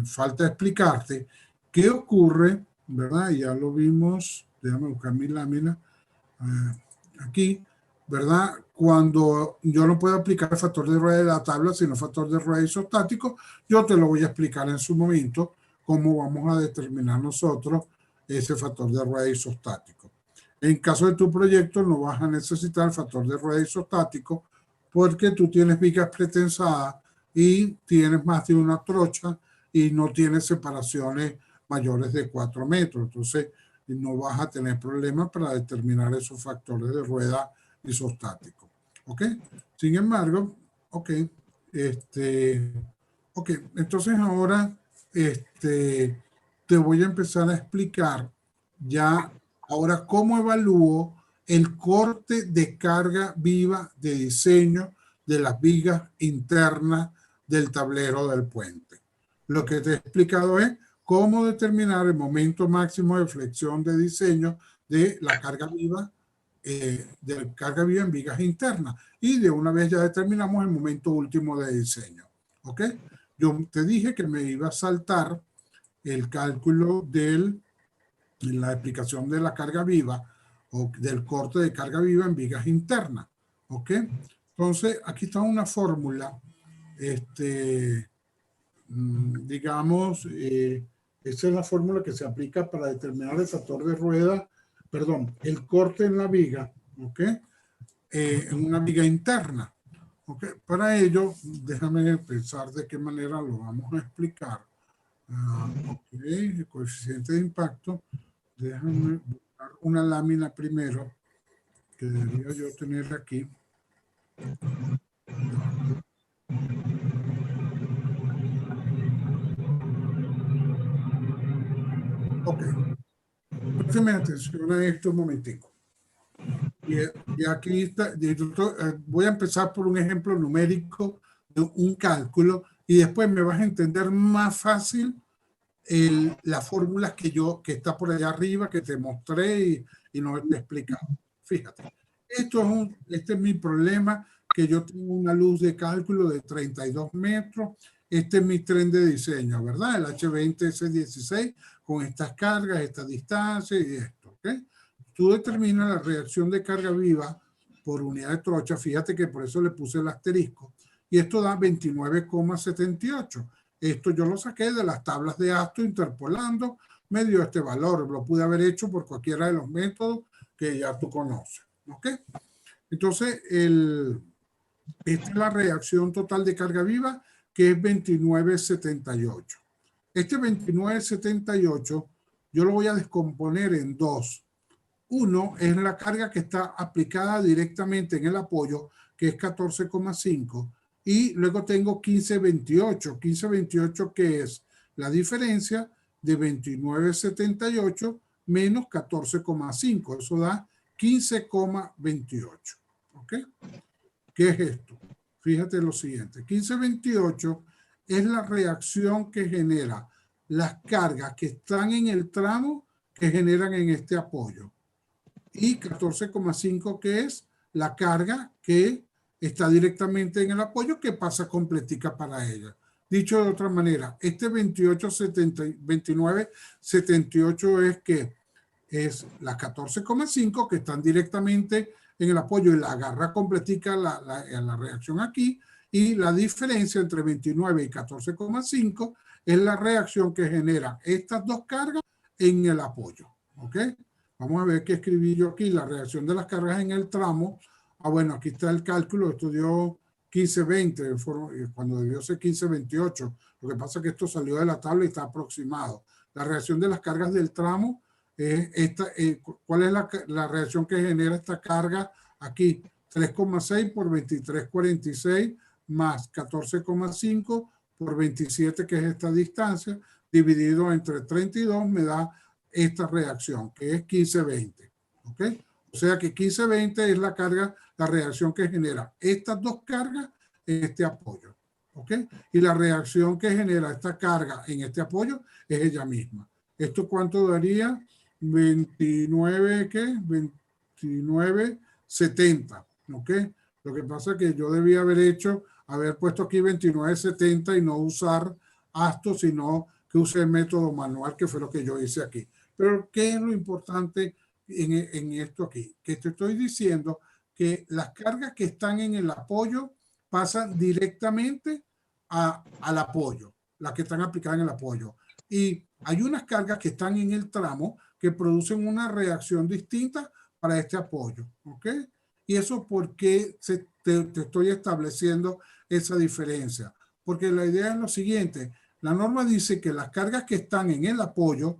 falta explicarte qué ocurre, ¿verdad? Ya lo vimos, déjame buscar mi lámina aquí, ¿verdad? Cuando yo no puedo aplicar el factor de rueda de la tabla, sino el factor de rueda isostático, yo te lo voy a explicar en su momento, cómo vamos a determinar nosotros ese factor de rueda isostático. En caso de tu proyecto, no vas a necesitar el factor de rueda isostático porque tú tienes vigas pretensadas y tienes más de una trocha y no tienes separaciones mayores de 4 metros. Entonces, no vas a tener problemas para determinar esos factores de rueda isostático. ¿Ok? Sin embargo, ok. Ok, entonces ahora te voy a empezar a explicar ya ahora cómo evalúo el corte de carga viva de diseño de las vigas internas del tablero del puente. Lo que te he explicado es cómo determinar el momento máximo de flexión de diseño de la carga viva, en vigas internas. Y de una vez ya determinamos el momento último de diseño. ¿Ok? Yo te dije que me iba a saltar el cálculo de la explicación de la carga viva o del corte de carga viva en vigas internas. ¿Ok? Entonces, aquí está una fórmula, digamos, esa es la fórmula que se aplica para determinar el factor de rueda, perdón, el corte en la viga, ¿ok? En una viga interna. ¿Ok? Para ello, déjame pensar de qué manera lo vamos a explicar. Ok, el coeficiente de impacto. Déjame buscar una lámina primero que debería yo tener aquí. Ok. Préstame atención a esto un momentico. Y aquí está, voy a empezar por un ejemplo numérico de un cálculo y después me vas a entender más fácil las fórmulas que está por allá arriba, que te mostré y no te he explicado. Fíjate, este es mi problema, que yo tengo una luz de cálculo de 32 metros. Este es mi tren de diseño, ¿verdad? El H20S16 con estas cargas, esta distancia y esto, ¿ok? Tú determinas la reacción de carga viva por unidad de trocha. Fíjate que por eso le puse el asterisco. Y esto da 29,78. Esto yo lo saqué de las tablas de Asto interpolando, me dio este valor. Lo pude haber hecho por cualquiera de los métodos que ya tú conoces. ¿Ok? Entonces, esta es la reacción total de carga viva, que es 29,78. Este 29,78 yo lo voy a descomponer en dos. Uno es la carga que está aplicada directamente en el apoyo, que es 14,5. Y luego tengo 15,28. 15,28 que es la diferencia de 29,78 menos 14,5. Eso da 15,28. ¿Ok? ¿Qué es esto? Fíjate lo siguiente. 15,28 es la reacción que genera las cargas que están en el tramo que generan en este apoyo. Y 14,5 que es la carga que está directamente en el apoyo que pasa completica para ella. Dicho de otra manera, este 29,78 es que es las 14,5 que están directamente en el apoyo y la agarra completica la reacción aquí, y la diferencia entre 29 y 14,5 es la reacción que genera estas dos cargas en el apoyo. ¿Ok? Vamos a ver qué escribí yo aquí, la reacción de las cargas en el tramo. Bueno, aquí está el cálculo, esto dio 15,20, cuando debió ser 15,28. Lo que pasa es que esto salió de la tabla y está aproximado. La reacción de las cargas del tramo, ¿cuál es la reacción que genera esta carga aquí? 3,6 por 23,46 más 14,5 por 27, que es esta distancia, dividido entre 32 me da esta reacción, que es 15,20. ¿Ok? O sea que 15,20 es la carga, la reacción que genera estas dos cargas en este apoyo. ¿Ok? Y la reacción que genera esta carga en este apoyo es ella misma. ¿Esto cuánto daría? 29, ¿qué? 29,70. ¿Ok? Lo que pasa es que yo debía haber hecho haber puesto aquí 2970 y no usar ASTO, sino que use el método manual, que fue lo que yo hice aquí. Pero, ¿qué es lo importante en esto aquí? Que te estoy diciendo que las cargas que están en el apoyo pasan directamente al apoyo, las que están aplicadas en el apoyo. Y hay unas cargas que están en el tramo que producen una reacción distinta para este apoyo, ¿ok? Y eso porque te estoy estableciendo esa diferencia. Porque la idea es lo siguiente, la norma dice que las cargas que están en el apoyo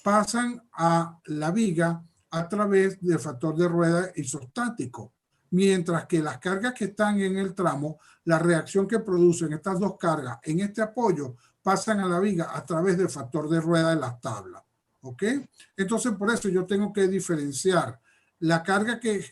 pasan a la viga a través del factor de rueda isostático, mientras que las cargas que están en el tramo, la reacción que producen estas dos cargas en este apoyo pasan a la viga a través del factor de rueda de las tablas. ¿Ok? Entonces, por eso yo tengo que diferenciar la carga que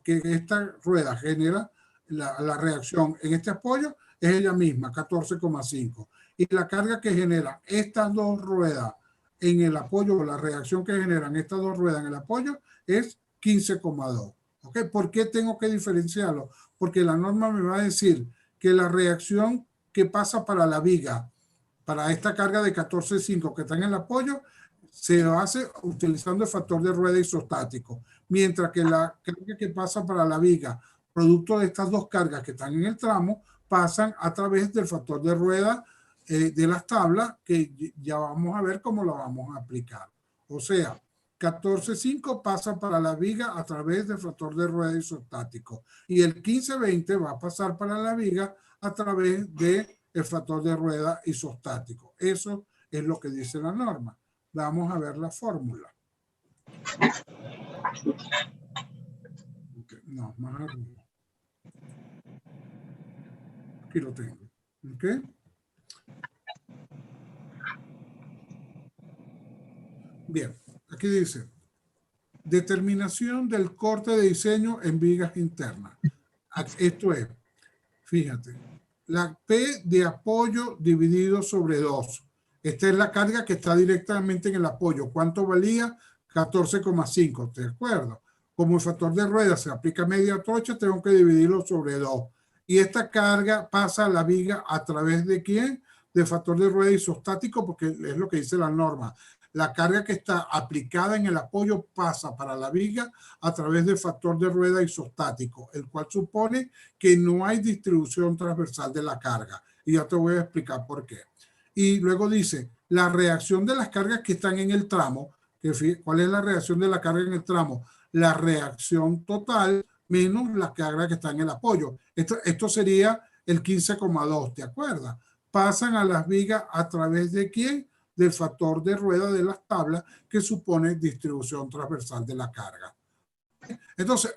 esta rueda genera, la reacción en este apoyo, es ella misma, 14,5. Y la carga que genera estas dos ruedas en el apoyo, la reacción que generan estas dos ruedas en el apoyo, es 15,2. ¿Ok? ¿Por qué tengo que diferenciarlo? Porque la norma me va a decir que la reacción que pasa para la viga, para esta carga de 14,5 que está en el apoyo, se hace utilizando el factor de rueda isostático, mientras que la carga que pasa para la viga, producto de estas dos cargas que están en el tramo, pasan a través del factor de rueda de las tablas, que ya vamos a ver cómo lo vamos a aplicar. O sea, 14,5 pasa para la viga a través del factor de rueda isostático y el 15,20 va a pasar para la viga a través del factor de rueda isostático. Eso es lo que dice la norma. Vamos a ver la fórmula. Okay. No, más arriba. Aquí lo tengo. ¿Ok? Bien, aquí dice, determinación del corte de diseño en vigas internas. Esto es, fíjate, la P de apoyo dividido sobre 2. Esta es la carga que está directamente en el apoyo. ¿Cuánto valía? 14,5, ¿de acuerdo? Como el factor de rueda se aplica media trocha, tengo que dividirlo sobre 2. Y esta carga pasa a la viga a través de ¿quién? Del factor de rueda isostático, porque es lo que dice la norma. La carga que está aplicada en el apoyo pasa para la viga a través del factor de rueda isostático, el cual supone que no hay distribución transversal de la carga. Y ya te voy a explicar por qué. Y luego dice, la reacción de las cargas que están en el tramo, ¿cuál es la reacción de la carga en el tramo? La reacción total menos la carga que está en el apoyo. Esto sería el 15,2, ¿te acuerdas? Pasan a las vigas a través de ¿quién? Del factor de rueda de las tablas que supone distribución transversal de la carga. Entonces,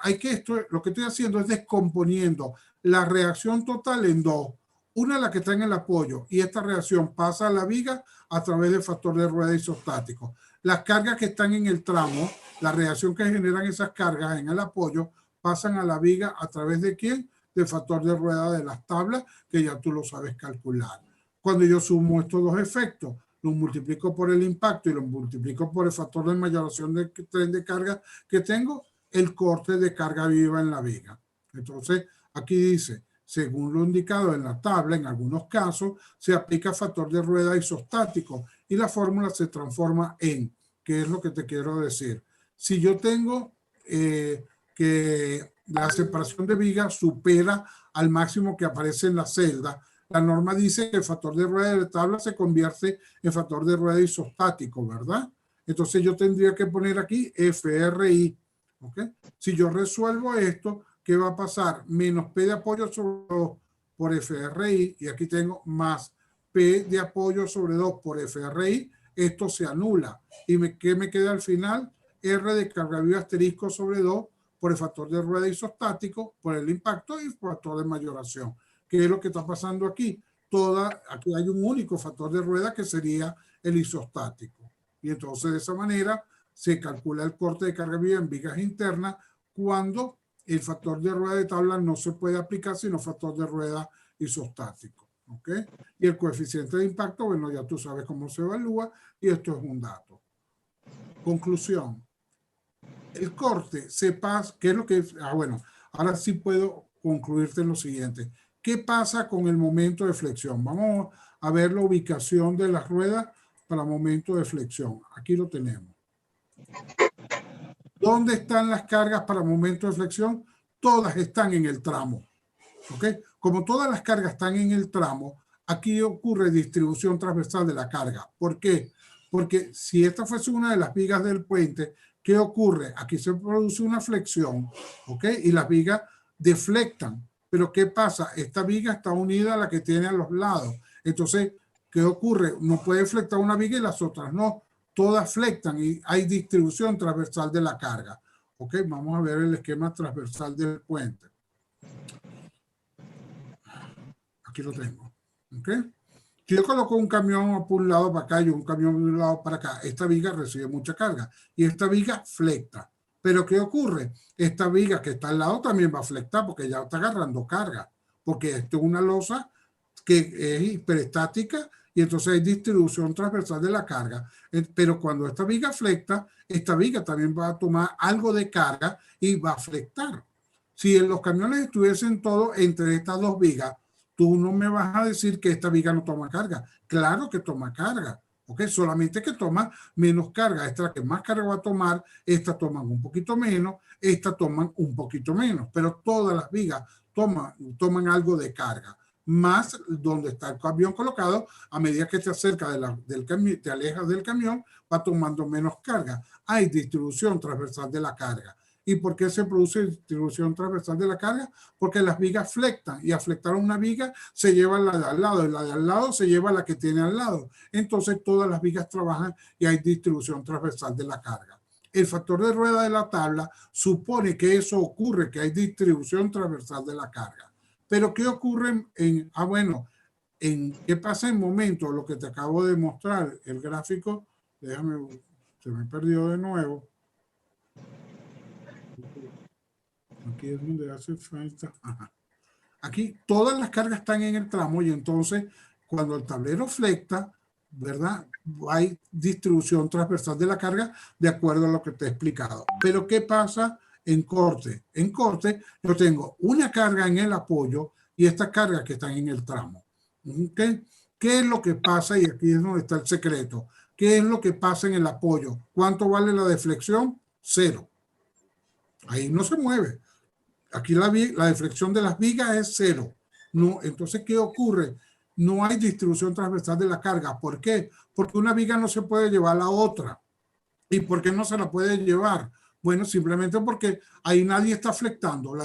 lo que estoy haciendo es descomponiendo la reacción total en dos. Una, la que está en el apoyo, y esta reacción pasa a la viga a través del factor de rueda isostático. Las cargas que están en el tramo, la reacción que generan esas cargas en el apoyo, pasan a la viga a través de ¿quién? Del factor de rueda de las tablas, que ya tú lo sabes calcular. Cuando yo sumo estos dos efectos, lo multiplico por el impacto y lo multiplico por el factor de mayoración del tren de carga que tengo, el corte de carga viva en la viga. Entonces, aquí dice, según lo indicado en la tabla, en algunos casos, se aplica factor de rueda isostático y la fórmula se transforma en, ¿qué es lo que te quiero decir? Si yo tengo que la separación de viga supera al máximo que aparece en la celda, la norma dice que el factor de rueda de la tabla se convierte en factor de rueda isostático, ¿verdad? Entonces yo tendría que poner aquí FRI, ¿ok? Si yo resuelvo esto, ¿qué va a pasar? Menos P de apoyo sobre 2 por FRI, y aquí tengo más P de apoyo sobre 2 por FRI, esto se anula. ¿Y qué me queda al final? R de carga viva asterisco sobre 2 por el factor de rueda isostático, por el impacto y factor de mayoración. ¿Qué es lo que está pasando aquí? Aquí hay un único factor de rueda que sería el isostático. Y entonces de esa manera se calcula el corte de carga viva en vigas internas cuando el factor de rueda de tabla no se puede aplicar sino factor de rueda isostático. ¿Ok? Y el coeficiente de impacto, bueno, ya tú sabes cómo se evalúa y esto es un dato. Conclusión. El corte se pasa, ¿qué es lo que es? Bueno, ahora sí puedo concluirte en lo siguiente. ¿Qué pasa con el momento de flexión? Vamos a ver la ubicación de las ruedas para momento de flexión. Aquí lo tenemos. ¿Dónde están las cargas para momento de flexión? Todas están en el tramo. ¿Ok? Como todas las cargas están en el tramo, aquí ocurre distribución transversal de la carga. ¿Por qué? Porque si esta fuese una de las vigas del puente, ¿qué ocurre? Aquí se produce una flexión, ¿ok? Y las vigas deflectan. Pero ¿qué pasa? Esta viga está unida a la que tiene a los lados. Entonces, ¿qué ocurre? No puede flectar una viga y las otras no. Todas flectan y hay distribución transversal de la carga. ¿Ok? Vamos a ver el esquema transversal del puente. Aquí lo tengo. ¿Ok? Si yo coloco un camión por un lado para acá y un camión de un lado para acá, esta viga recibe mucha carga y esta viga flecta. Pero ¿qué ocurre? Esta viga que está al lado también va a flectar porque ya está agarrando carga. Porque esto es una losa que es hiperestática y entonces hay distribución transversal de la carga. Pero cuando esta viga flecta, esta viga también va a tomar algo de carga y va a flectar. Si en los camiones estuviesen todos entre estas dos vigas, tú no me vas a decir que esta viga no toma carga. Claro que toma carga. ¿Ok? Solamente que toma menos carga. Esta que más carga va a tomar, esta toman un poquito menos, esta toman un poquito menos, pero todas las vigas toman algo de carga. Más donde está el camión colocado, a medida que te acercas del camión, te alejas del camión, va tomando menos carga. Hay distribución transversal de la carga. ¿Y por qué se produce distribución transversal de la carga? Porque las vigas flectan y al flectar una viga se lleva la de al lado y la de al lado se lleva la que tiene al lado. Entonces todas las vigas trabajan y hay distribución transversal de la carga. El factor de rueda de la tabla supone que eso ocurre, que hay distribución transversal de la carga. Pero ¿qué ocurre qué pasa en momento? Lo que te acabo de mostrar, el gráfico, déjame, se me perdió de nuevo. Aquí es donde hace falta. Ajá. Aquí todas las cargas están en el tramo y entonces cuando el tablero flecta, ¿verdad? Hay distribución transversal de la carga de acuerdo a lo que te he explicado. Pero ¿qué pasa en corte? En corte yo tengo una carga en el apoyo y esta carga que están en el tramo. ¿Okay? ¿Qué es lo que pasa? Y aquí es donde está el secreto. ¿Qué es lo que pasa en el apoyo? ¿Cuánto vale la deflexión? 0. Ahí no se mueve. Aquí la deflexión de las vigas es 0. No, entonces, ¿qué ocurre? No hay distribución transversal de la carga. ¿Por qué? Porque una viga no se puede llevar a la otra. ¿Y por qué no se la puede llevar? Bueno, simplemente porque ahí nadie está flectando.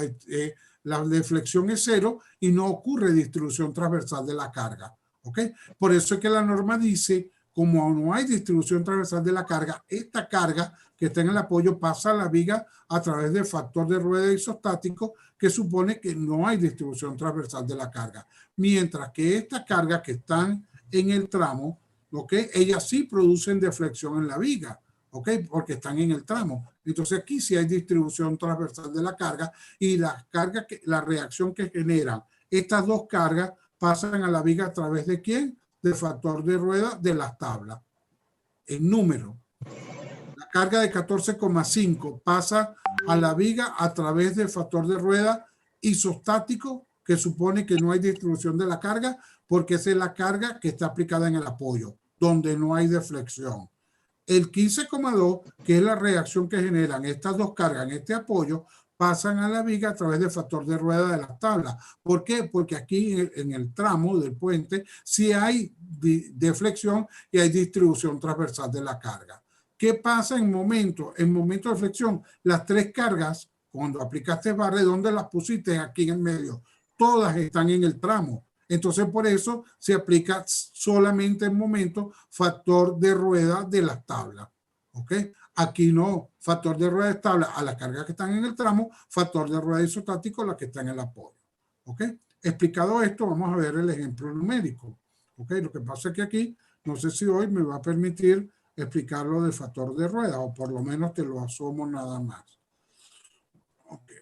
La deflexión es 0 y no ocurre distribución transversal de la carga. ¿Ok? Por eso es que la norma dice, como no hay distribución transversal de la carga, esta carga que está en el apoyo pasa a la viga a través del factor de rueda isostático que supone que no hay distribución transversal de la carga. Mientras que estas cargas que están en el tramo, ¿ok? Ellas sí producen deflexión en la viga, ¿ok? Porque están en el tramo. Entonces aquí sí hay distribución transversal de la carga y la reacción que generan estas dos cargas pasan a la viga a través de ¿quién? Del factor de rueda de las tablas. En número. La carga de 14,5 pasa a la viga a través del factor de rueda isostático, que supone que no hay distribución de la carga, porque esa es la carga que está aplicada en el apoyo, donde no hay deflexión. El 15,2, que es la reacción que generan estas dos cargas en este apoyo, pasan a la viga a través del factor de rueda de las tablas. ¿Por qué? Porque aquí en el tramo del puente sí hay deflexión y hay distribución transversal de la carga. ¿Qué pasa en momento? En momento de flexión, las tres cargas, cuando aplicaste barre, ¿dónde las pusiste? Aquí en el medio. Todas están en el tramo. Entonces, por eso se aplica solamente en momento factor de rueda de las tablas. ¿Ok? Aquí no, factor de rueda de tabla a las cargas que están en el tramo, factor de rueda isostático a las que están en el apoyo. ¿Ok? Explicado esto, vamos a ver el ejemplo numérico. ¿Ok? Lo que pasa es que aquí, no sé si hoy me va a permitir explicarlo del factor de rueda, o por lo menos te lo asomo nada más. Ok.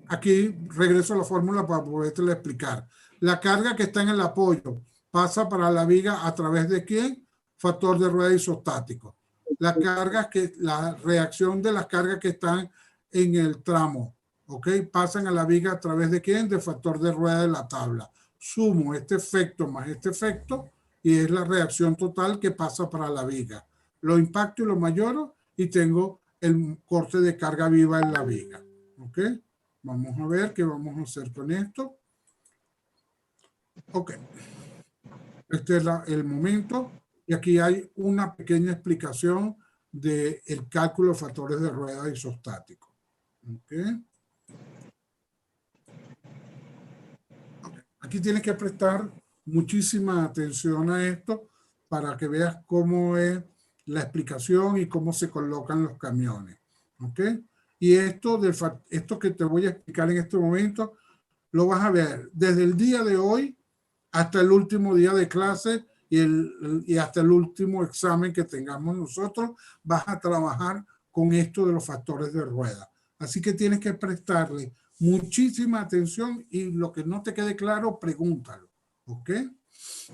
Aquí regreso a la fórmula para poderle explicar. La carga que está en el apoyo pasa para la viga a través de ¿quién? Factor de rueda isostático. las cargas la reacción de las cargas que están en el tramo, ¿ok? Pasan a la viga a través de ¿quién? Del factor de rueda de la tabla. Sumo este efecto más este efecto y es la reacción total que pasa para la viga. Lo impacto y lo mayoro y tengo el corte de carga viva en la viga, ¿ok? Vamos a ver qué vamos a hacer con esto. Ok. Este es el momento. Y aquí hay una pequeña explicación del cálculo de factores de rueda isostático. Okay. Okay. Aquí tienes que prestar muchísima atención a esto para que veas cómo es la explicación y cómo se colocan los camiones. ¿Okay? Y esto que te voy a explicar en este momento, lo vas a ver desde el día de hoy hasta el último día de clase y hasta el último examen que tengamos nosotros, vas a trabajar con esto de los factores de rueda. Así que tienes que prestarle muchísima atención y lo que no te quede claro, pregúntalo. ¿Ok?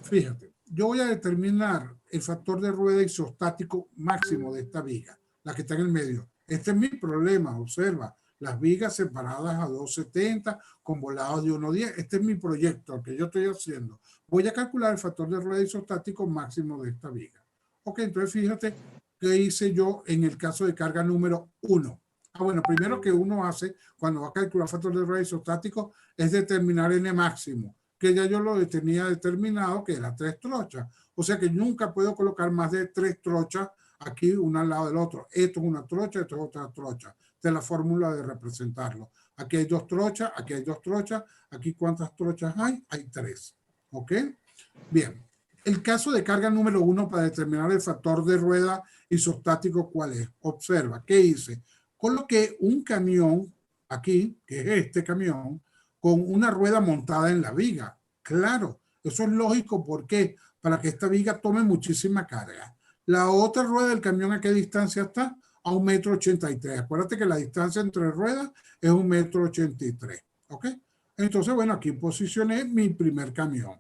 Fíjate, yo voy a determinar el factor de rueda isostático máximo de esta viga, la que está en el medio. Este es mi problema, observa. Las vigas separadas a 270 con volados de 1.10. Este es mi proyecto, el que yo estoy haciendo. Voy a calcular el factor de rueda isostático máximo de esta viga. Ok, entonces fíjate qué hice yo en el caso de carga número 1. Bueno, primero que uno hace cuando va a calcular factor de rueda isostático es determinar N máximo, que ya yo lo tenía determinado, que era 3 trochas. O sea que nunca puedo colocar más de 3 trochas aquí una al lado del otro. Esto es una trocha, esto es otra trocha. De la fórmula de representarlo. Aquí hay 2 trochas, aquí hay 2 trochas, aquí ¿cuántas trochas hay? Hay 3. ¿Ok? Bien. El caso de carga número 1 para determinar el factor de rueda isostático, ¿cuál es? Observa, ¿qué hice? Coloqué un camión aquí, que es este camión, con una rueda montada en la viga. Claro, eso es lógico. ¿Por qué? Para que esta viga tome muchísima carga. La otra rueda del camión, ¿a qué distancia está? A 1,83 m. Acuérdate que la distancia entre ruedas es 1,83 m. ¿Ok? Entonces, bueno, aquí posicioné mi primer camión.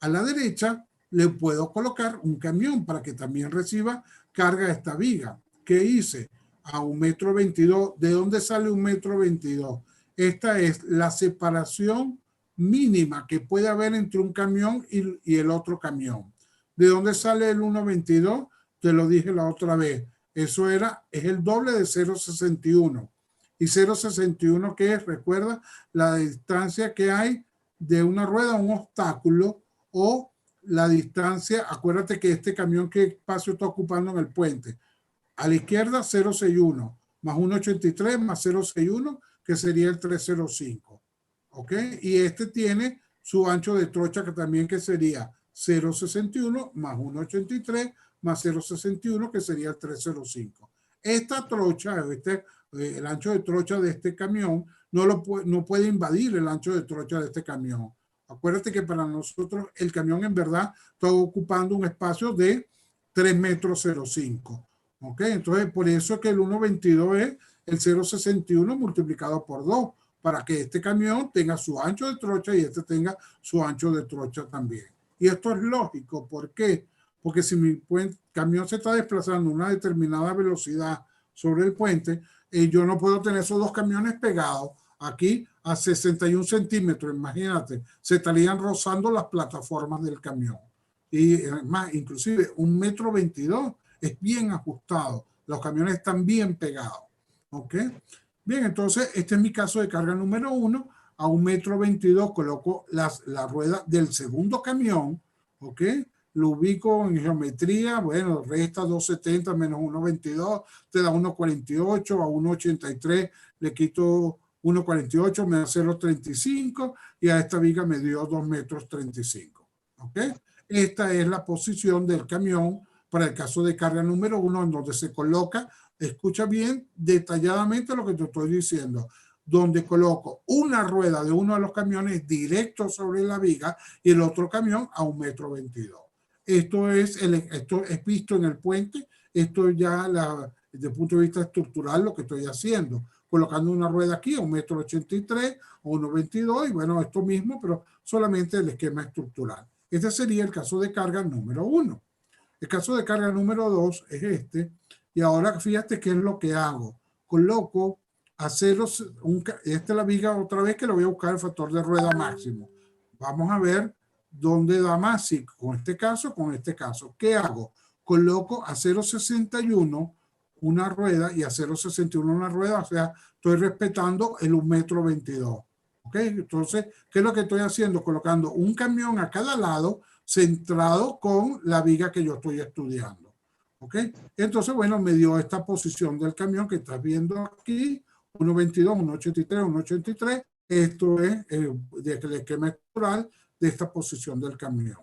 A la derecha le puedo colocar un camión para que también reciba carga de esta viga. ¿Qué hice? A 1,22 m. ¿De dónde sale 1,22 m? Esta es la separación mínima que puede haber entre un camión y el otro camión. ¿De dónde sale el 1,22 m? Te lo dije la otra vez. Eso es el doble de 0,61. ¿Y 0,61 qué es? Recuerda la distancia que hay de una rueda a un obstáculo o la distancia. Acuérdate que este camión, ¿qué espacio está ocupando en el puente? A la izquierda 0,61 más 1,83 más 0,61 que sería el 3,05. ¿Ok? Y este tiene su ancho de trocha que sería 0,61 más 1,83 más 0,61 que sería el 3,05. Esta trocha, el ancho de trocha de este camión no puede invadir el ancho de trocha de este camión. Acuérdate que para nosotros el camión en verdad está ocupando un espacio de 3,05 m. ¿Ok? Entonces por eso que el 1,22 es el 0,61 multiplicado por 2 para que este camión tenga su ancho de trocha y este tenga su ancho de trocha también. Y esto es lógico. ¿Por qué? Porque si mi camión se está desplazando a una determinada velocidad sobre el puente, yo no puedo tener esos dos camiones pegados aquí a 61 centímetros. Imagínate, se estarían rozando las plataformas del camión. Y más, inclusive 1,22 m es bien ajustado. Los camiones están bien pegados. ¿Ok? Bien, entonces este es mi caso de carga número 1. A 1,22 m coloco la rueda del segundo camión. ¿Ok? Lo ubico en geometría, bueno, resta 270 menos 1,22, te da 1,48, a 1,83 le quito 1,48, me da 0,35 y a esta viga me dio 2,35 m. ¿Ok? Esta es la posición del camión para el caso de carga número 1, en donde se coloca, escucha bien detalladamente lo que te estoy diciendo, donde coloco una rueda de uno de los camiones directo sobre la viga y el otro camión a 1,22 m. Esto es visto en el puente. Esto ya desde el punto de vista estructural lo que estoy haciendo. Colocando una rueda aquí a 1,83 m o 1,22 m y bueno, esto mismo, pero solamente el esquema estructural. Este sería el caso de carga número 1. El caso de carga número 2 es este. Y ahora fíjate qué es lo que hago. Coloco a ceros, esta es la viga otra vez que lo voy a buscar el factor de rueda máximo. Vamos a ver dónde da más, si con este caso, con este caso. ¿Qué hago? Coloco a 0,61 una rueda y a 0,61 una rueda, o sea, estoy respetando el 1,22 m. ¿Ok? Entonces, ¿qué es lo que estoy haciendo? Colocando un camión a cada lado centrado con la viga que yo estoy estudiando. ¿Ok? Entonces, bueno, me dio esta posición del camión que estás viendo aquí, 1,22, 1,83, 1,83. Esto es el esquema estructural de esta posición del camión.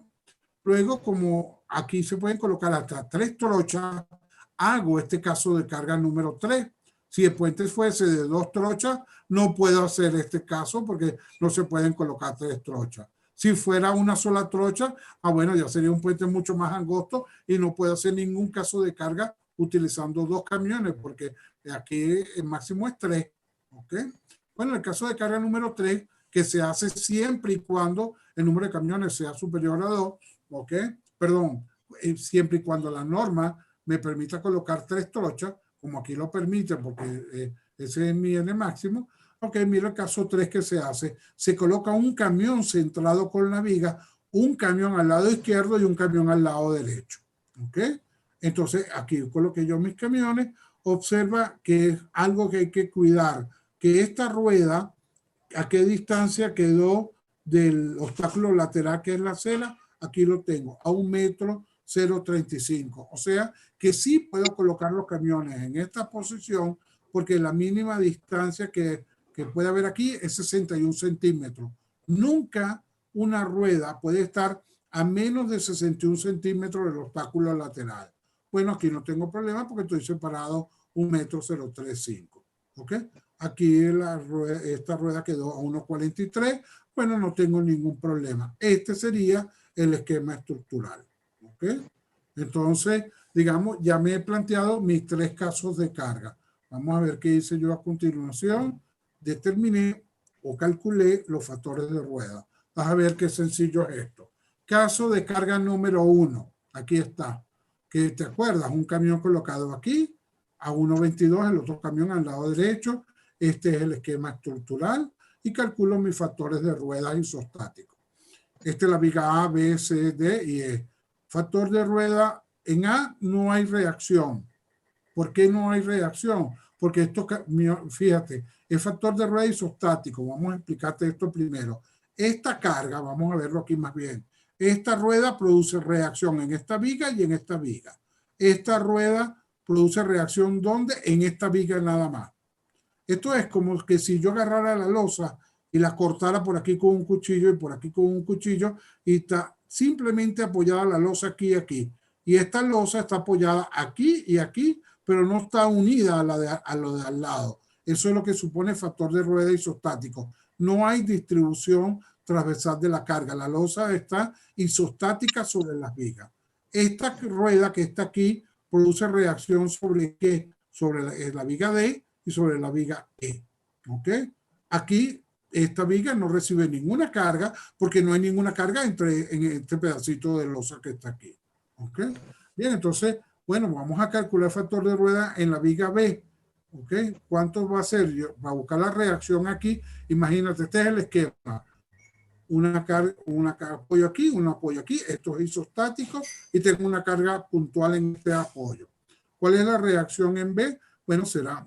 Luego, como aquí se pueden colocar hasta 3 trochas, hago este caso de carga número 3. Si el puente fuese de 2 trochas, no puedo hacer este caso porque no se pueden colocar 3 trochas. Si fuera una sola trocha, bueno, ya sería un puente mucho más angosto y no puedo hacer ningún caso de carga utilizando 2 camiones porque aquí el máximo es 3. ¿Ok? Bueno, en el caso de carga número 3, que se hace siempre y cuando el número de camiones sea superior a 2, ¿ok? Perdón, siempre y cuando la norma me permita colocar 3 trochas, como aquí lo permite, porque ese es mi N máximo. Ok, mira el caso 3 que se hace. Se coloca un camión centrado con la viga, un camión al lado izquierdo y un camión al lado derecho. ¿Ok? Entonces, aquí coloqué yo mis camiones. Observa que es algo que hay que cuidar, que esta rueda, ¿a qué distancia quedó del obstáculo lateral que es la cela? Aquí lo tengo, a 1,035 m. O sea que sí puedo colocar los camiones en esta posición porque la mínima distancia que puede haber aquí es 61 centímetros. Nunca una rueda puede estar a menos de 61 centímetros del obstáculo lateral. Bueno, aquí no tengo problema porque estoy separado 1,035 m. ¿Ok? Aquí esta rueda quedó a 1,43. Bueno, no tengo ningún problema. Este sería el esquema estructural. ¿Ok? Entonces, digamos, ya me he planteado mis 3 casos de carga. Vamos a ver qué hice yo a continuación. Determiné o calculé los factores de rueda. Vas a ver qué sencillo es esto. Caso de carga número 1. Aquí está. ¿Que te acuerdas? Un camión colocado aquí a 1,22, el otro camión al lado derecho. Este es el esquema estructural y calculo mis factores de ruedas isostáticos. Esta es la viga A, B, C, D y E. Factor de rueda, en A no hay reacción. ¿Por qué no hay reacción? Porque esto, fíjate, es factor de rueda isostático. Vamos a explicarte esto primero. Esta carga, vamos a verlo aquí más bien. Esta rueda produce reacción en esta viga y en esta viga. Esta rueda produce reacción ¿dónde? En esta viga nada más. Esto es como que si yo agarrara la losa y la cortara por aquí con un cuchillo y por aquí con un cuchillo y está simplemente apoyada la losa aquí y aquí. Y esta losa está apoyada aquí y aquí, pero no está unida a lo de al lado. Eso es lo que supone el factor de rueda isostático. No hay distribución transversal de la carga. La losa está isostática sobre las vigas. Esta rueda que está aquí produce reacción sobre ¿qué? Sobre la viga D y sobre la viga E. ¿Ok? Aquí esta viga no recibe ninguna carga porque no hay ninguna carga en este pedacito de losa que está aquí. ¿Ok? Bien, entonces, bueno, vamos a calcular el factor de rueda en la viga B. ¿Ok? ¿Cuánto va a ser? Para buscar la reacción aquí, imagínate, este es el esquema. Un apoyo aquí, un apoyo aquí. Esto es isostático y tengo una carga puntual en este apoyo. ¿Cuál es la reacción en B? Bueno, será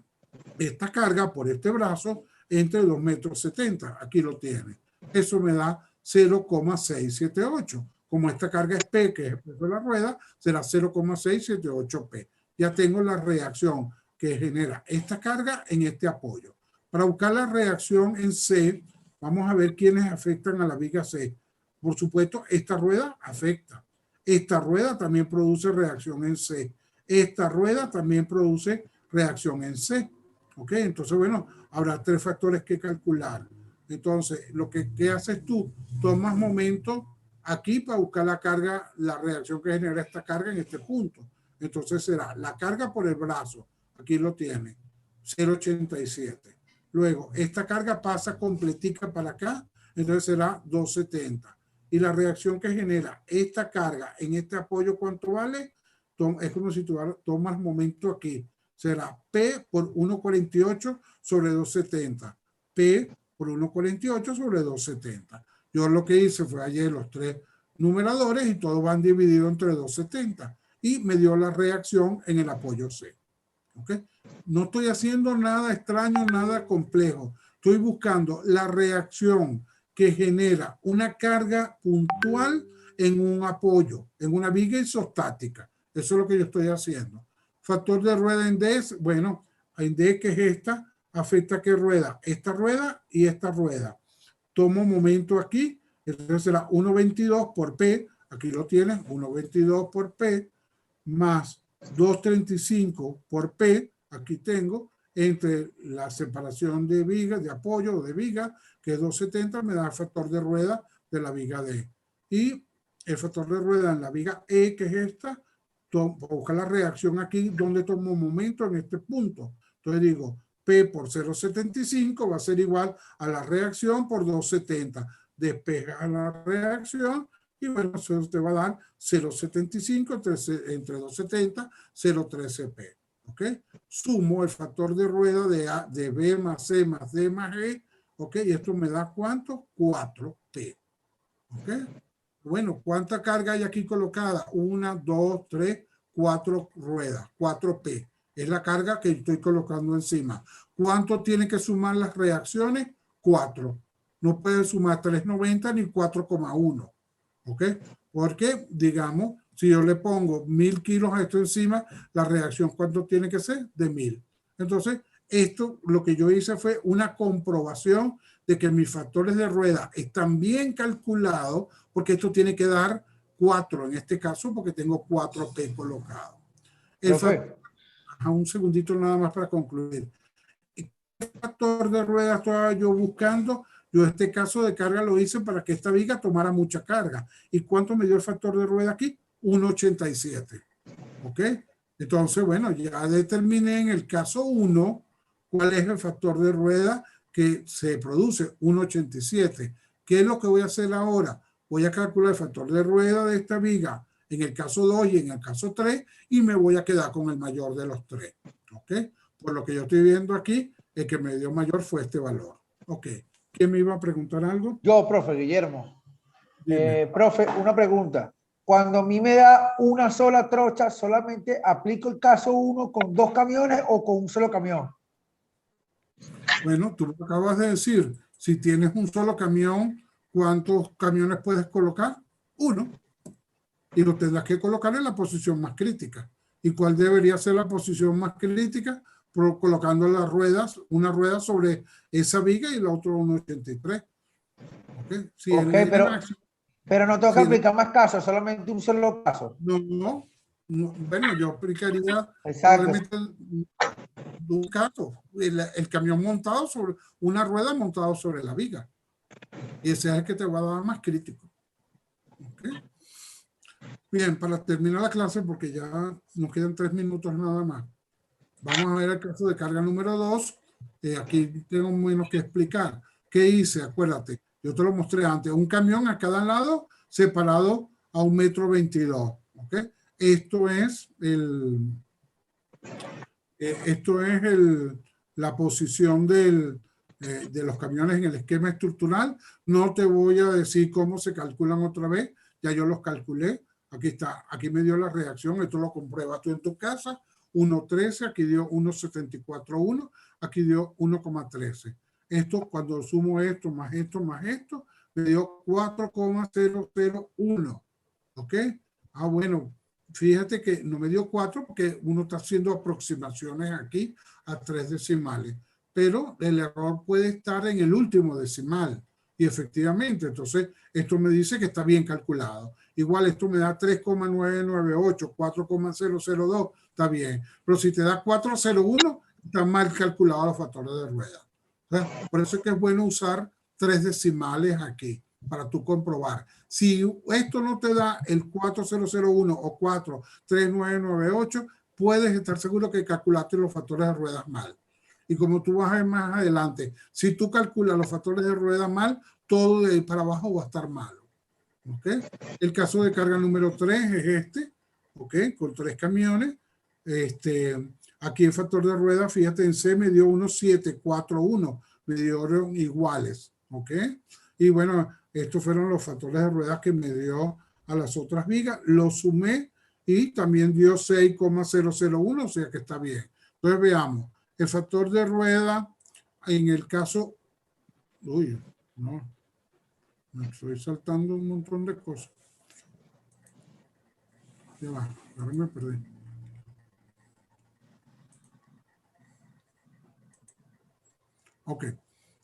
esta carga por este brazo entre 2,70 m. Aquí lo tiene. Eso me da 0,678. Como esta carga es P, que es el peso de la rueda, será 0,678 P. Ya tengo la reacción que genera esta carga en este apoyo. Para buscar la reacción en C, vamos a ver quiénes afectan a la viga C. Por supuesto, esta rueda afecta. Esta rueda también produce reacción en C. Esta rueda también produce reacción en C. ¿Ok? Entonces, bueno, habrá 3 factores que calcular. Entonces, ¿qué haces tú? Tomas momento aquí para buscar la carga, la reacción que genera esta carga en este punto. Entonces será la carga por el brazo. Aquí lo tiene, 0,87. Luego, esta carga pasa completica para acá, entonces será 2,70. Y la reacción que genera esta carga en este apoyo, ¿cuánto vale? es como si tú tomas momento aquí. Será P por 1,48 sobre 2,70. P por 1,48 sobre 2,70. Yo lo que hice fue ayer los tres numeradores y todos van divididos entre 2,70. Y me dio la reacción en el apoyo C. ¿Okay? No estoy haciendo nada extraño, nada complejo. Estoy buscando la reacción que genera una carga puntual en un apoyo, en una viga isostática. Eso es lo que yo estoy haciendo. Factor de rueda en D, bueno, en D, que es esta, afecta que rueda esta rueda y esta rueda. Tomo momento aquí, entonces será 1,22 por P, aquí lo tienes, 1,22 por P, más 2,35 por P, aquí tengo, entre la separación de vigas, de apoyo o de viga, que es 2,70, me da el factor de rueda de la viga D. Y el factor de rueda en la viga E, que es esta, buscar la reacción aquí, donde tomo momento en este punto. Entonces digo, P por 0,75 va a ser igual a la reacción por 2,70. Despeja la reacción y bueno, eso te va a dar 0,75 entre 2,70, 0,13P. ¿Ok? Sumo el factor de rueda de B más C más D más E. ¿Ok? Y esto me da ¿cuánto? 4P. ¿Ok? Bueno, ¿cuánta carga hay aquí colocada? 1, 2, 3, 4 ruedas, 4P. Es la carga que estoy colocando encima. ¿Cuánto tiene que sumar las reacciones? 4. No puede sumar 3,90 ni 4,1. ¿Ok? Porque, digamos, si yo le pongo 1000 kilos a esto encima, la reacción, ¿cuánto tiene que ser? De 1000. Entonces, esto, lo que yo hice fue una comprobación de que mis factores de rueda están bien calculados, porque esto tiene que dar 4 en este caso, porque tengo 4P colocado. Un segundito nada más para concluir. ¿Qué factor de rueda estaba yo buscando? Yo este caso de carga lo hice para que esta viga tomara mucha carga. ¿Y cuánto me dio el factor de rueda aquí? 1,87. ¿Ok? Entonces, bueno, ya determiné en el caso 1 cuál es el factor de rueda que se produce, 1,87. ¿Qué es lo que voy a hacer ahora? Voy a calcular el factor de rueda de esta viga en el caso 2 y en el caso 3 y me voy a quedar con el mayor de los 3. ¿Ok? Por lo que yo estoy viendo aquí, el que me dio mayor fue este valor. ¿Ok? ¿Quién me iba a preguntar algo? Yo, profe, Guillermo. Profe, una pregunta. Cuando a mí me da una sola trocha, ¿solamente aplico el caso 1 con 2 camiones o con un solo camión? Bueno, tú lo acabas de decir. Si tienes un solo camión, ¿cuántos camiones puedes colocar? 1. Y lo tendrás que colocar en la posición más crítica. ¿Y cuál debería ser la posición más crítica? Colocando las ruedas, una rueda sobre esa viga y la otra 1,83. ¿Okay? Si pero no tengo que aplicar más casos, solamente un solo caso. No, bueno, yo aplicaría probablemente un caso, el camión montado sobre una rueda montado sobre la viga. Y ese es el que te va a dar más crítico. ¿Okay? Bien, para terminar la clase, porque ya nos quedan 3 minutos nada más. Vamos a ver el caso de carga número 2. Aquí tengo menos que explicar. ¿Qué hice? Acuérdate, yo te lo mostré antes. Un camión a cada lado separado a 1,22 m. ¿Okay? Esto es la posición de los camiones en el esquema estructural. No te voy a decir cómo se calculan otra vez. Ya yo los calculé. Aquí está. Aquí me dio la reacción. Esto lo compruebas tú en tu casa. 1,13. Aquí dio 1,741. Aquí dio 1,13. Esto, cuando sumo esto, más esto, me dio 4,001. ¿Ok? Ah, bueno. Fíjate que no me dio 4 porque uno está haciendo aproximaciones aquí a 3 decimales. Pero el error puede estar en el último decimal. Y efectivamente, entonces, esto me dice que está bien calculado. Igual esto me da 3,998, 4,002, está bien. Pero si te da 4,01, está mal calculado los factores de rueda. Por eso es que es bueno usar 3 decimales aquí para tú comprobar. Si esto no te da el 4001 o 43998, puedes estar seguro que calculaste los factores de ruedas mal. Y como tú vas a ver más adelante, si tú calculas los factores de rueda mal, todo de ahí para abajo va a estar malo. ¿Okay? El caso de carga número 3 es este. ¿ok? Con 3 camiones. Aquí el factor de rueda, fíjate, en C me dio 1,741, me dieron iguales, ¿ok? Y bueno, estos fueron los factores de ruedas que me dio a las otras vigas, lo sumé y también dio 6,001, o sea que está bien. Entonces veamos, el factor de rueda en el caso, uy, no, me estoy saltando un montón de cosas. Ya va, ahora me perdí. Ok.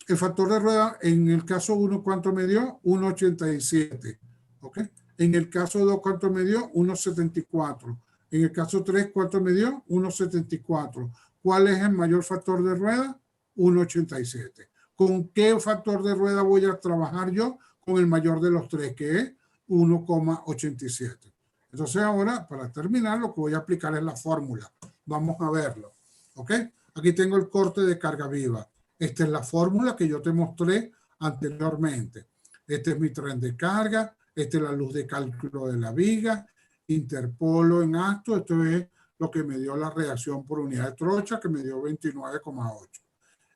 El factor de rueda en el caso 1, ¿cuánto me dio? 1,87. ¿Ok? En el caso 2, ¿cuánto me dio? 1,74. En el caso 3, ¿cuánto me dio? 1,74. ¿Cuál es el mayor factor de rueda? 1,87. ¿Con qué factor de rueda voy a trabajar yo? Con el mayor de los tres, que es 1,87. Entonces ahora, para terminar, lo que voy a aplicar es la fórmula. Vamos a verlo. ¿Ok? Aquí tengo el corte de carga viva. Esta es la fórmula que yo te mostré anteriormente. Este es mi tren de carga. Esta es la luz de cálculo de la viga. Interpolo en acto. Esto es lo que me dio la reacción por unidad de trocha, que me dio 29,8.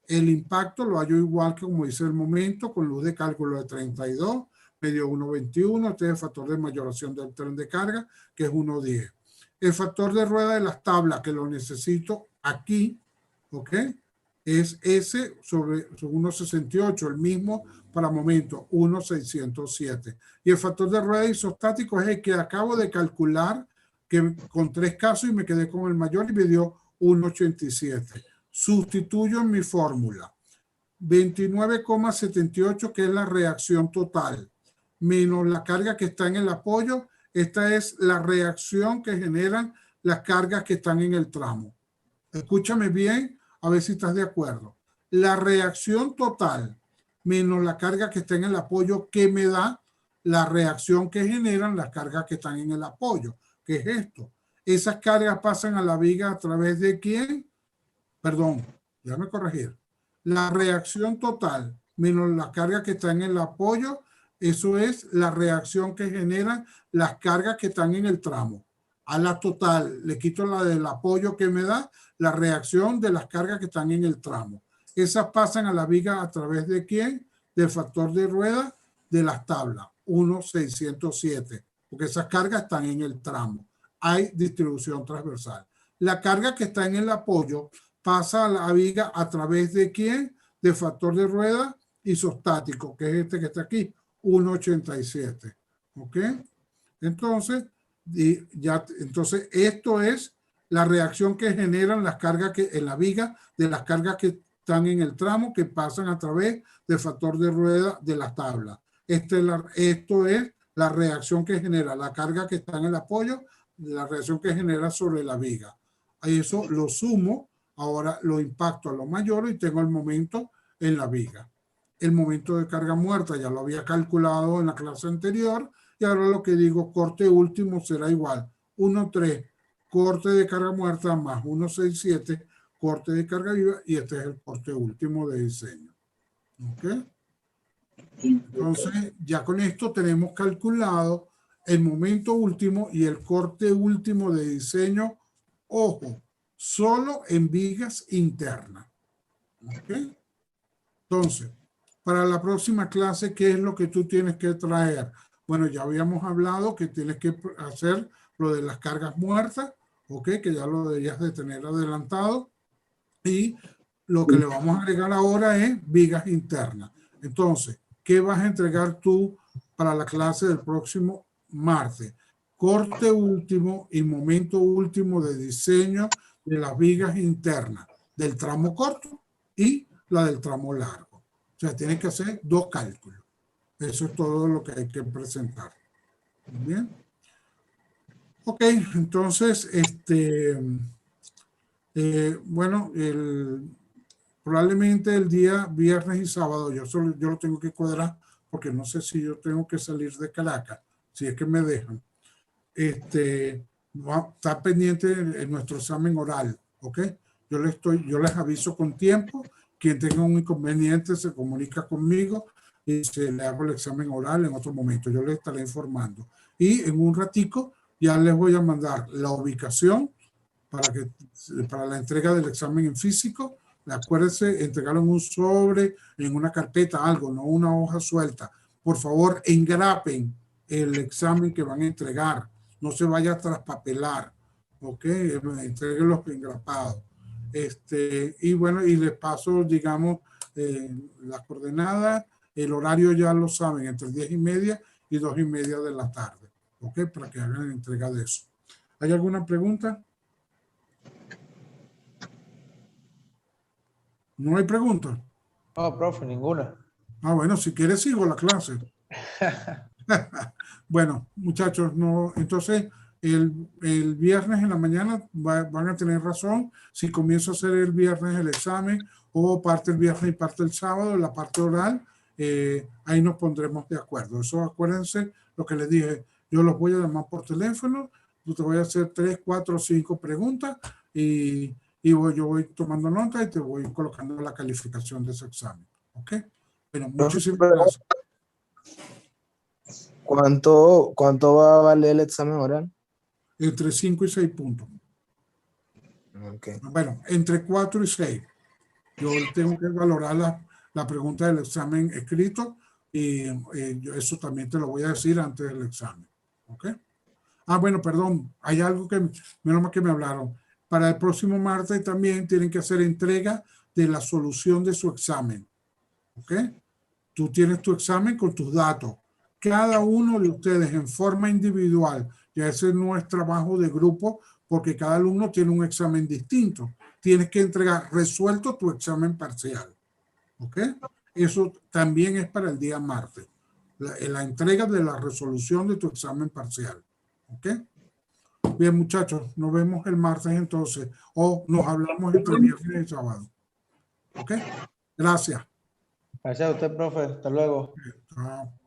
El impacto lo hallo igual que como dice el momento, con luz de cálculo de 32. Me dio 1,21. Este es el factor de mayoración del tren de carga, que es 1,10. El factor de rueda de las tablas, que lo necesito aquí, ¿ok? Es S sobre 1,68, el mismo para momento, 1,607. Y el factor de rueda isostático es el que acabo de calcular, que con 3 casos y me quedé con el mayor y me dio 1,87. Sustituyo en mi fórmula 29,78, que es la reacción total, menos la carga que está en el apoyo. Esta es la reacción que generan las cargas que están en el tramo. Escúchame bien, a ver si estás de acuerdo. La reacción total menos la carga que está en el apoyo, que me da la reacción que generan las cargas que están en el apoyo. ¿Qué es esto? Esas cargas pasan a la viga a través de ¿quién? Perdón, ya me corregí. La reacción total menos la carga que está en el apoyo, eso es la reacción que generan las cargas que están en el tramo. A la total le quito la del apoyo que me da la reacción de las cargas que están en el tramo. Esas pasan a la viga a través de ¿quién? Del factor de rueda de las tablas, 1,607, porque esas cargas están en el tramo. Hay distribución transversal. La carga que está en el apoyo pasa a la viga a través de ¿quién? Del factor de rueda isostático, que es este que está aquí, 1,87. ¿Ok? Entonces, entonces esto es la reacción que generan las cargas que en la viga de las cargas que están en el tramo, que pasan a través del factor de rueda de la tabla. Esto es la reacción que genera la carga que está en el apoyo, la reacción que genera sobre la viga. A eso lo sumo, ahora lo impacto a lo mayor y tengo el momento en la viga. El momento de carga muerta ya lo había calculado en la clase anterior y ahora lo que digo, corte último será igual 1,3 corte de carga muerta más 1,67 corte de carga viva, y este es el corte último de diseño. ¿Ok? Entonces, ya con esto tenemos calculado el momento último y el corte último de diseño, ojo, solo en vigas internas. ¿Ok? Entonces, para la próxima clase, ¿qué es lo que tú tienes que traer? Bueno, ya habíamos hablado que tienes que hacer lo de las cargas muertas, ¿ok? Que ya lo deberías de tener adelantado. Y lo que le vamos a agregar ahora es vigas internas. Entonces, ¿qué vas a entregar tú para la clase del próximo martes? Corte último y momento último de diseño de las vigas internas, del tramo corto y la del tramo largo. O sea, tienes que hacer 2 cálculos. Eso es todo lo que hay que presentar. Bien. Ok, entonces, bueno, probablemente el día viernes y sábado, yo lo tengo que cuadrar porque no sé si yo tengo que salir de Caracas, si es que me dejan. Está pendiente en nuestro examen oral, ¿ok? Yo les aviso con tiempo. Quien tenga un inconveniente se comunica conmigo y se le hago el examen oral en otro momento. Yo les estaré informando. Y en un ratico Ya les voy a mandar la ubicación para la entrega del examen en físico. Acuérdense, entregarlo en un sobre, en una carpeta, algo, no una hoja suelta. Por favor, engrapen el examen que van a entregar. No se vaya a traspapelar. ¿Ok? Entréguenlos engrapados. Y bueno, y les paso, digamos, las coordenadas. El horario ya lo saben, entre 10:30 y 2:30 de la tarde. ¿Ok? Para que hagan entrega de eso. ¿Hay alguna pregunta? ¿No hay preguntas? No, profe, ninguna. Ah, bueno, si quieres sigo la clase. Bueno, muchachos, no, entonces el viernes en la mañana van a tener razón. Si comienzo a hacer el viernes el examen o parte el viernes y parte el sábado, la parte oral, ahí nos pondremos de acuerdo. Eso acuérdense lo que les dije. Yo los voy a llamar por teléfono, yo te voy a hacer 3, 4, 5 preguntas y yo voy tomando nota y te voy colocando la calificación de ese examen. ¿Ok? Bueno, muchísimas gracias. ¿Cuánto va a valer el examen oral? Entre 5 y 6 puntos. Okay. Bueno, entre 4 y 6. Yo tengo que valorar la pregunta del examen escrito y eso también te lo voy a decir antes del examen. ¿Ok? Ah, bueno, perdón. Hay algo que, menos mal que me hablaron. Para el próximo martes también tienen que hacer entrega de la solución de su examen. ¿Ok? Tú tienes tu examen con tus datos. Cada uno de ustedes en forma individual, ya ese no es trabajo de grupo porque cada alumno tiene un examen distinto. Tienes que entregar resuelto tu examen parcial. ¿Ok? Eso también es para el día martes. La entrega de la resolución de tu examen parcial. ¿Ok? Bien, muchachos, nos vemos el martes entonces. O nos hablamos entre viernes y sábado. ¿Ok? Gracias. Gracias a usted, profe. Hasta luego. Chao.